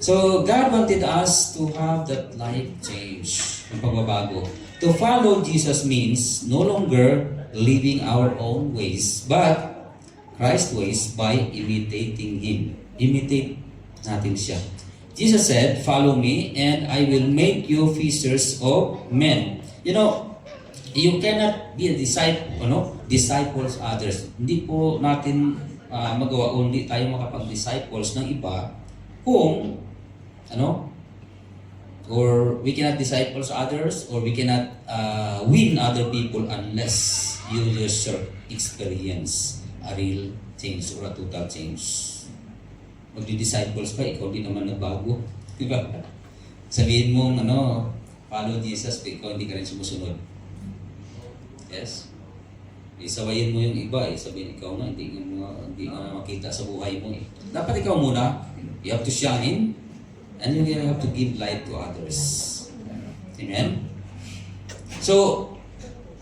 So, God wanted us to have that life change, yung pagbabago. To follow Jesus means no longer living our own ways, but Christ's ways by imitating Him. Imitate natin siya. Jesus said, follow me and I will make you fishers of men. You know, you cannot be a disciples others. Hindi po natin magawa, hindi tayo makapag-disciples ng iba kung or we cannot disciples others, or we cannot win other people unless you yourself experience a real change or a total change. Magdi-disciples ka, ikaw din naman nagbago. Diba? Sabihin mo, follow Jesus, pero ikaw hindi ka rin sumusunod. Yes? Isawayin mo yung iba, sabihin ikaw nga, hindi nga makita sa buhay mo. Dapat ikaw muna, you have to shine, and you have to give light to others. Amen? So,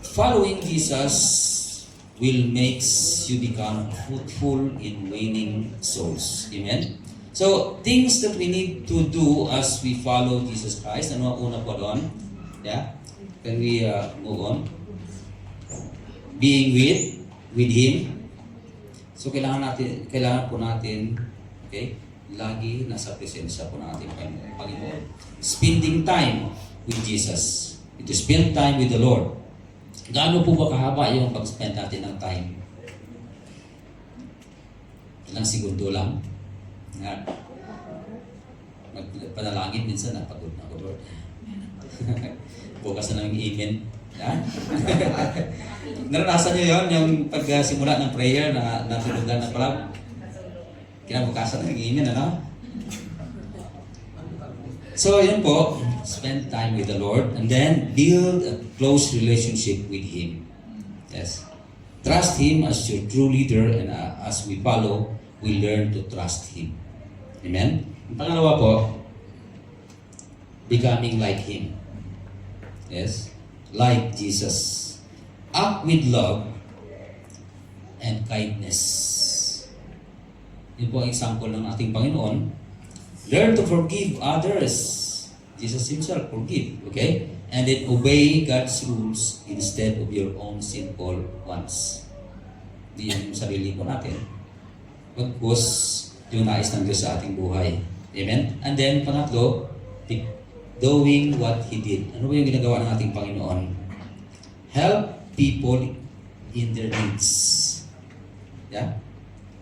following Jesus will make you become fruitful in winning souls. Amen? So, things that we need to do as we follow Jesus Christ. Ano ang una po doon? Yeah? Can we move on? Being with Him. So, kailangan po natin, okay, lagi nasa presensya po ng ating Panginoon. Spending time with Jesus. To spend time with the Lord. Gaano po ba kahaba yung pag-spend natin ng time? Ilang segundo lang. Magpanalangin minsan, napagod na ako, Lord. Bukas na namin amen. Naranasan niyo yun, yung pagsimula ng prayer na natulugan na pala. Kinabukasan ng amen, So, yun po. spend time with the Lord, and then build a close relationship with Him. Yes. Trust Him as your true leader, and as we follow, we learn to trust Him. Amen? Ang pangalawa po, becoming like Him. Yes? Like Jesus. Act with love and kindness. Yun po ang example ng ating Panginoon. Learn to forgive others. Jesus Himself forgive. Okay? And then obey God's rules instead of your own sinful ones. Hindi yan yung sarili po natin. Pagpus yung nais ng Diyos sa ating buhay. Amen? And then, pangatlo, doing what He did. Ano ba yung ginagawa ng ating Panginoon? Help people in their needs. Yeah?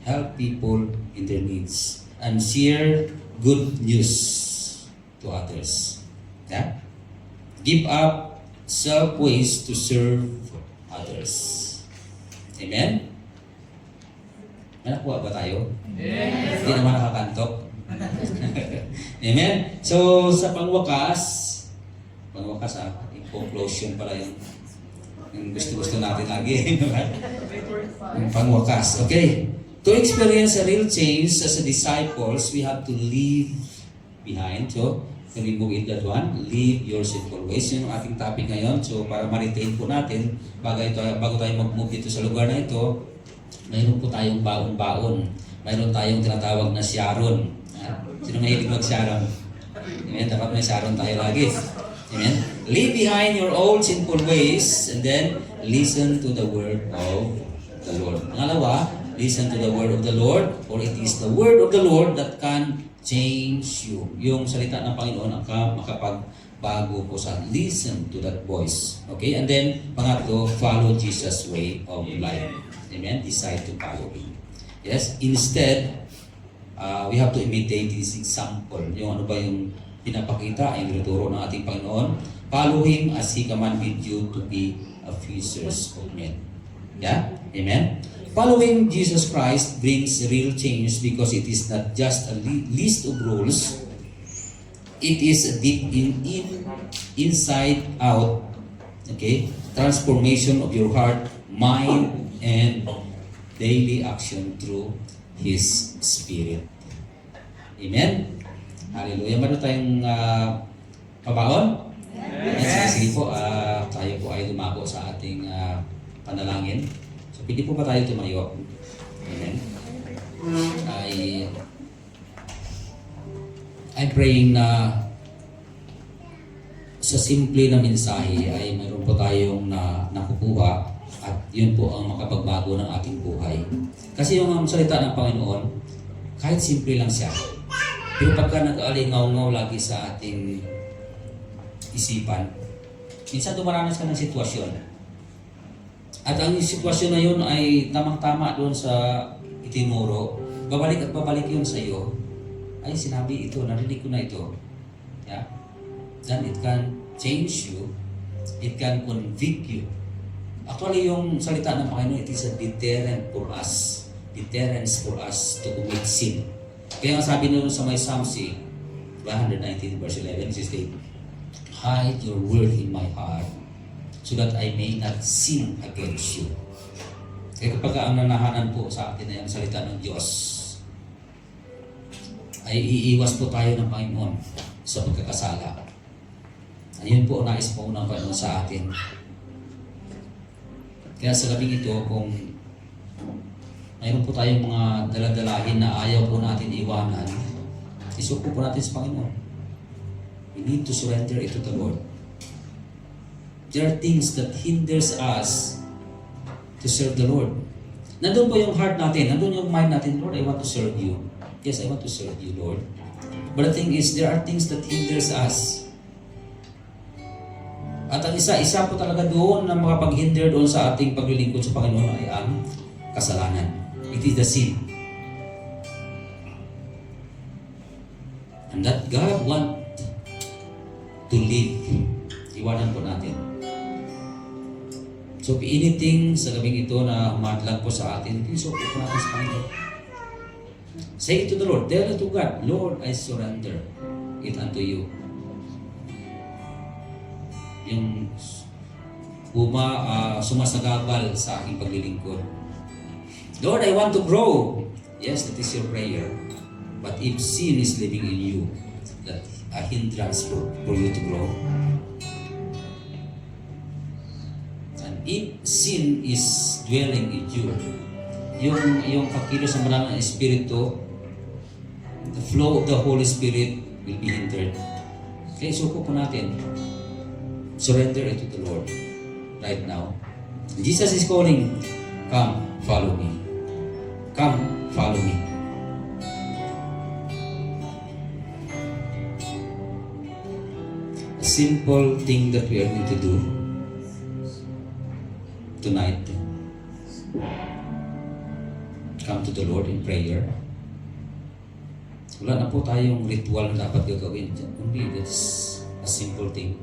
Help people in their needs. And share good news to others. Yeah? Give up self-ways to serve others. Amen? May nakuha ba tayo? Yes. Hindi naman nakakantok. Amen? So, sa pangwakas in conclusion pala yung gusto-gusto natin lagi. Yung pangwakas. Okay. To experience a real change as a disciples, we have to leave behind. So, remove it that one. Leave your sinful ways. Yun ang ating topic ngayon. So, para ma-retain po natin, bago tayo mag-move dito sa lugar na ito, mayroon po tayong baon-baon. Mayroon tayong tinatawag na Sharon. Sino mahilig mag-Sharon? Amen? Dapat may Sharon tayo lagi. Amen? Leave behind your old sinful ways and then listen to the word of the Lord. Pangalawa, listen to the word of the Lord, for it is the word of the Lord that can change you. Yung salita ng Panginoon ang makapagbago po sa listen to that voice. Okay? And then, pangatlo, follow Jesus' way of life. Amen? Decide to follow Him. Yes? Instead, we have to imitate His example. Yung ano ba yung pinapakita, ay tinuturo ng ating Panginoon. Follow Him as He commanded you to be a fishers of men. Yeah? Amen? Following Jesus Christ brings real change because it is not just a list of rules. It is a deep inside out, okay, transformation of your heart, mind, and daily action through His Spirit. Amen? Hallelujah. Meron tayong pabaon? Yes. Sige po, tayo po ay lumako sa ating panalangin. So, pwede po ba tayo tumayo? Amen? I'm praying na sa simple na mensahe ay mayroon po tayong nakukuha at yun po ang makapagbago ng ating buhay. Kasi yung salita ng Panginoon, kahit simple lang siya, pero pagka nag-alingaw-ngaw lagi sa ating isipan, minsan dumaranas ka ng sitwasyon. At ang sitwasyon na yun ay tamang-tama doon sa itinuro, babalik at babalik yun sa iyo. Ay, sinabi ito, narinig ko na ito. Yeah? Then it can change you. It can convict you. Actually, yung salita ng Panginoon, it is a deterrent for us. Deterrence for us to commit sin. Kaya nga sabi nyo sa may Psalm 119 verse 11, it says, hide your word in my heart so that I may not sin against you. Kaya kapag ang nanahanan po sa atin ay ang salita ng Diyos, ay iiwas po tayo ng Panginoon sa pagkakasala. Ayun po, nais po ng Panginoon sa atin. Kaya sa gabing ito, kung mayroon po tayong mga daladalahin na ayaw po natin iwanan, isuko po natin sa Panginoon. We need to surrender it to the Lord. There are things that hinders us to serve the Lord. Nandun po yung heart natin, nandun yung mind natin, Lord, I want to serve you. Yes, I want to serve you, Lord. But the thing is, there are things that hinders us. At ang isa po talaga doon na makapaghinder doon sa ating paglilingkod sa Panginoon ay ang kasalanan. It is the sin. And that God want to live. Iwanan po natin. So, anything sa gabing ito na humadlang po sa atin, so po natin sa Panginoon. Say it to the Lord. Tell it to God, Lord, I surrender it unto you. yung sumasagabal sa aking paglilingkod. Lord, I want to grow. Yes, that is your prayer. But if sin is living in you, that a hindrance for you to grow. And if sin is dwelling in you, yung pagkilos ng maraming Espiritu, the flow of the Holy Spirit will be hindered. Kaya suko po natin. Surrender it to the Lord right now. Jesus is calling, come, follow me. Come, follow me. A simple thing that we are going to do tonight. Come to the Lord in prayer. Wala na po tayong ritual na dapat gagawin. Only that's a simple thing.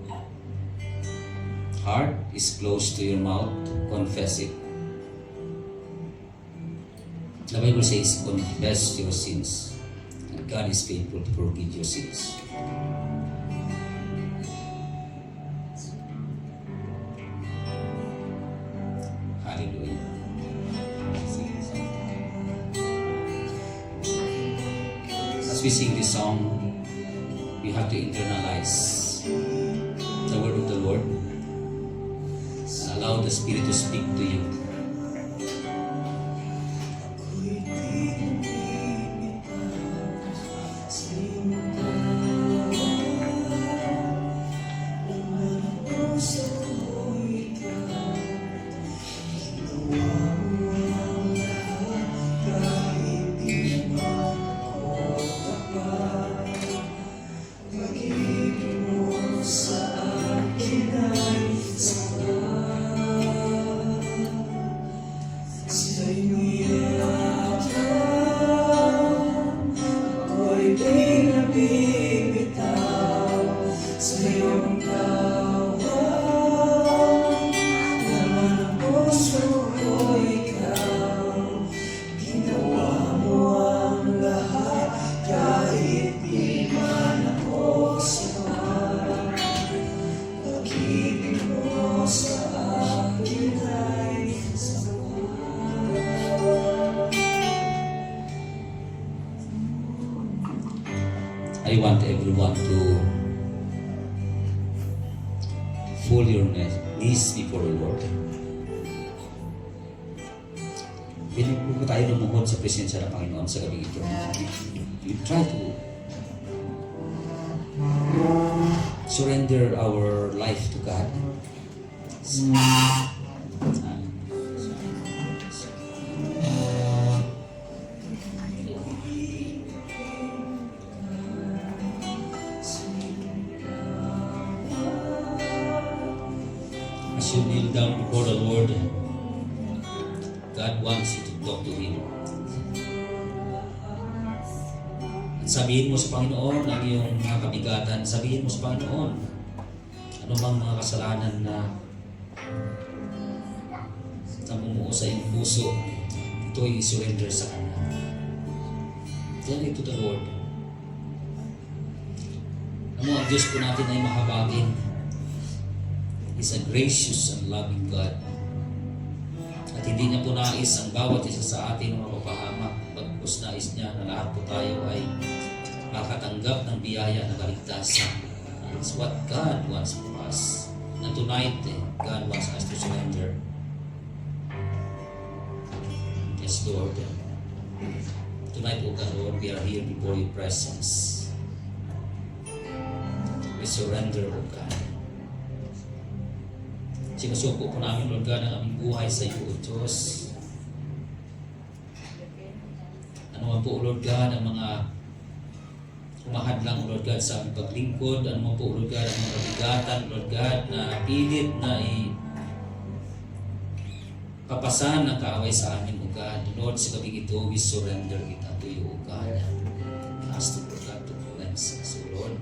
Heart is close to your mouth. Confess it. The Bible says, confess your sins. And God is faithful to forgive your sins. Hallelujah. As we sing this song, we have to internalize the word of the Lord and allow the Spirit to speak to you. I want everyone to fall your knees before the Lord. Pinipuro tayo lumuhod sa presensya ng Panginoon sa gabi ito. You try to surrender our life to God. As you kneel down before the Lord, God wants you to talk to Him. At sabihin mo sa Panginoon ang iyong mga kabigatan. Sabihin mo sa Panginoon ano bang mga kasalanan na namumuo sa iyong puso. Ito ay surrender sa Kanya. Tell it to the Lord. Ang Diyos po natin ay mahabagin. He's a gracious and loving God. At hindi niya po nais ang bawat isa sa atin mapapahamak. Pagpus nais niya na lahat po tayo ay makatanggap ng biyaya na kaligtasan. That's what God wants for us. And tonight, God wants us to surrender. Yes, Lord. Tonight, O God, Lord, we are here before your presence. We surrender, O God. Sinusuko po namin, Lord God, ang aming buhay sa iyo, O Diyos. Ano man po, Lord God, ang mga umahadlang, Lord God, sa aming paglingkod. Ano man po, Lord God, ang mga bigatan, Lord God, na pilit na papasan ng kaaway sa amin, O God. Lord, sa gabi ito, we surrender it unto you, O God. Ask to God to cleanse us, O Lord.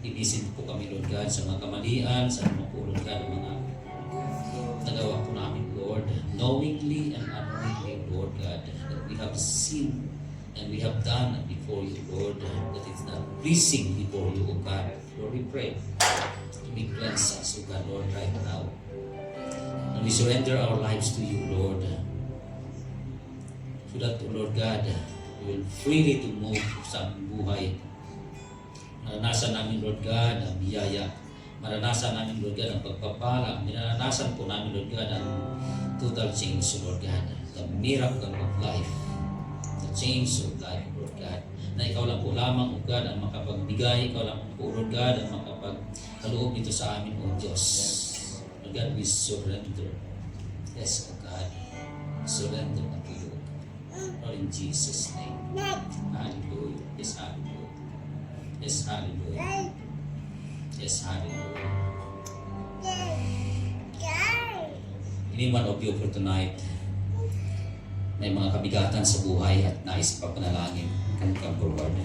Inisin po kami, Lord God, sa mga kamalian, sa mga po, Lord God, ang mga nagawa po namin, Lord, knowingly and unknowingly, Lord God, that we have sinned and we have done before before you, Lord, that is not pleasing before you, O God. Lord, we pray to be cleansed us, O God, Lord, right now. And we surrender our lives to you, Lord, so that, O Lord God, you will freely to move sa aming buhay. Maranasan namin, Lord God, ang biyaya. Maranasan namin, Lord God, ang pagpapala. Maranasan po namin, Lord God, ang total change, Lord God. The miracle of life. The change of life, Lord God. Na ikaw lang po lamang, O God, ang makapagbigay. Ikaw lang po, Lord God, ang makapagkaloob dito sa amin, O Diyos. Lord God, we surrender. Yes, O God. Surrender na to you. Lord, in Jesus' name. Hallelujah. Yes, hallelujah. Yes, hallelujah. Yes, hallelujah. Any one of you for tonight, may mga kabigatan sa buhay at nais pa panalangin, can come forward.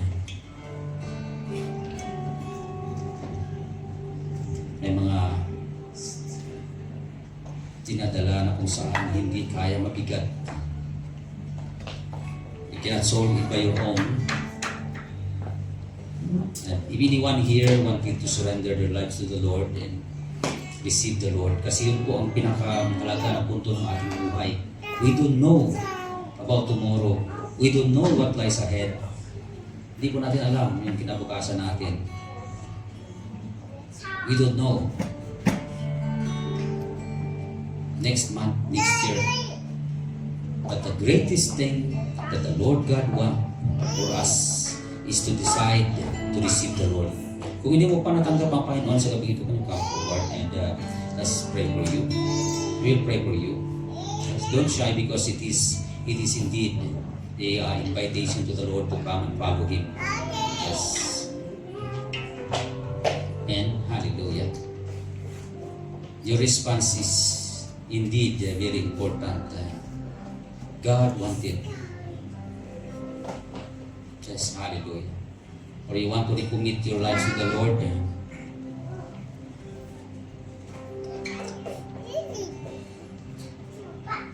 May mga dinadala na kung saan hindi kaya mabigat. You cannot solve it by your own. And if anyone here wanted to surrender their lives to the Lord and receive the Lord, kasi yun po ang pinakamahalaga na punto ng ating buhay. We don't know about tomorrow. We don't know what lies ahead. Hindi po natin alam yung kinabukasan natin. We don't know. Next month, next year. But the greatest thing that the Lord God wants for us is to decide to receive the Lord. Kung hindi mo pa natanggap ang Panginoon sa gabi ito, come forward and let's pray for you. We'll pray for you. Don't shy because it is indeed the invitation to the Lord to come and follow Him. Yes. And hallelujah. Your response is indeed very important. God wanted. Yes, hallelujah. Or you want to recommit your lives to the Lord.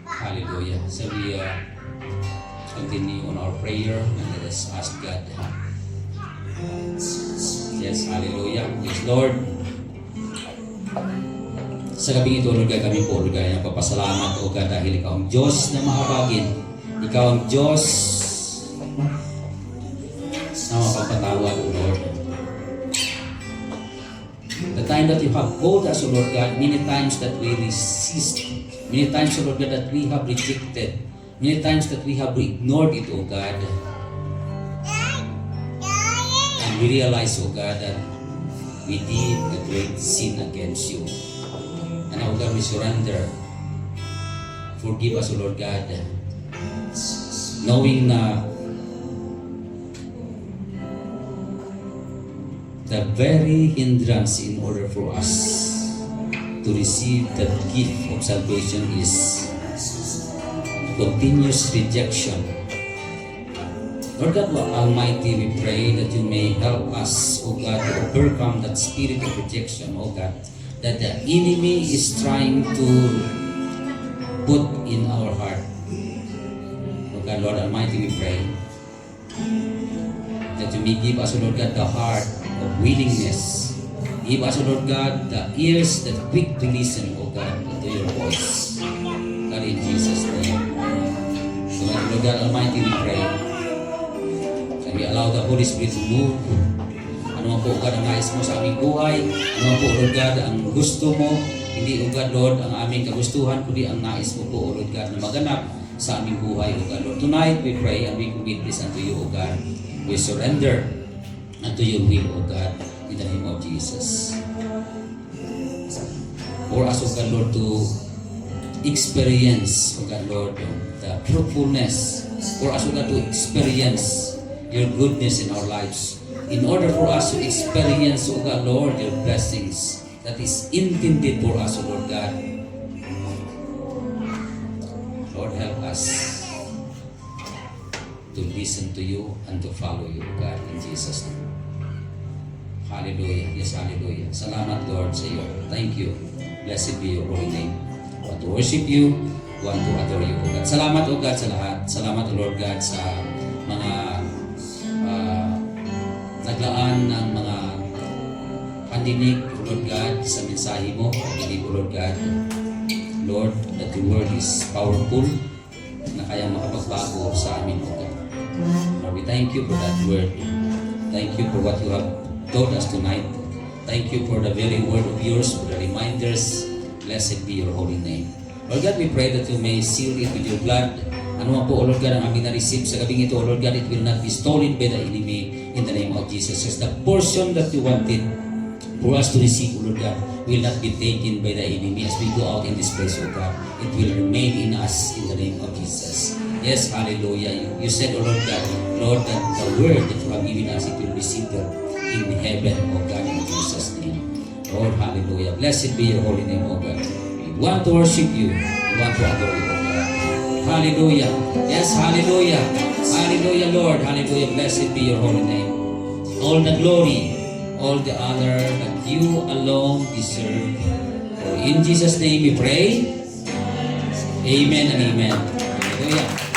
Hallelujah. So we continue on our prayer and let us ask God. Yes, hallelujah. Yes, Lord. Sa gabing ito, Lord God, kami po, Lord God, nagpapasalamat, O God, dahil Ikaw ang Diyos na mahabagin. Ikaw ang Diyos na mapapatawad, O Lord. The time that You have called us, O Lord God, many times that we resist, many times, O Lord God, that we have rejected, many times that we have ignored it, O God. And we realize, O God, that we did a great sin against You. And now, God, we surrender. Forgive us, O Lord God, knowing na the very hindrance in order for us to receive the gift of salvation is continuous rejection. Lord God Almighty, we pray that You may help us, O God, to overcome that spirit of rejection, O God, that the enemy is trying to put in our heart. O God, Lord Almighty, we pray that You may give us, O Lord God, the heart of willingness. Give us, O Lord God, the ears that quick to listen, O God, to Your voice. God, in Jesus' name. So, Lord God Almighty, we pray that we allow the Holy Spirit to move. Ano man po, O God, ang nais mo sa aming buhay. Ano man po, O Lord God, ang gusto mo. Hindi, O God, Lord, ang aming kagustuhan, kundi ang nais mo po, O Lord God, na maganap sa aming buhay, O God, Lord. Tonight, we pray and we commit this unto You, O God. We surrender unto Your will, O God, in the name of Jesus. For us, O God, Lord, to experience, O God, Lord, the fruitfulness. For us, O God, to experience Your goodness in our lives. In order for us to experience, O God, Lord, Your blessings that is intended for us, O Lord God. Lord, help us to listen to You and to follow You, God, in Jesus' name. Hallelujah. Yes, hallelujah. Salamat, Lord, sa iyo. Thank You. Blessed be Your holy name. We want to worship You. We want to adore You, O God. Salamat, O God, sa lahat. Salamat, O Lord God, sa mga paglaan ng mga pandinig, O Lord God, sa mensahe mo, pandinig, O Lord God. Lord, that your word is powerful na kaya makapagbago sa amin, O God. Lord, we thank you for that word. Thank you for what you have taught us tonight. Thank you for the very word of yours, for the reminders. Blessed be your holy name. Lord God, we pray that you may seal it with your blood. Ano man po, O Lord God, ang aming na-receive sa gabing ito, O Lord God, it will not be stolen by the enemy in the name of Jesus. As the portion that you wanted for us to receive, O Lord God, will not be taken by the enemy as we go out in this place, O God. It will remain in us in the name of Jesus. Yes, hallelujah. You said, O Lord God, Lord, that the word that you have given us, it will be seated in heaven, O God, in Jesus' name. Lord, hallelujah. Blessed be your holy name, O God. We want to worship you. We want to adore you, O God. Hallelujah. Yes, hallelujah. Hallelujah, Lord. Hallelujah. Blessed be your holy name. All the glory, all the honor that you alone deserve. For in Jesus' name we pray. Amen and amen. Hallelujah.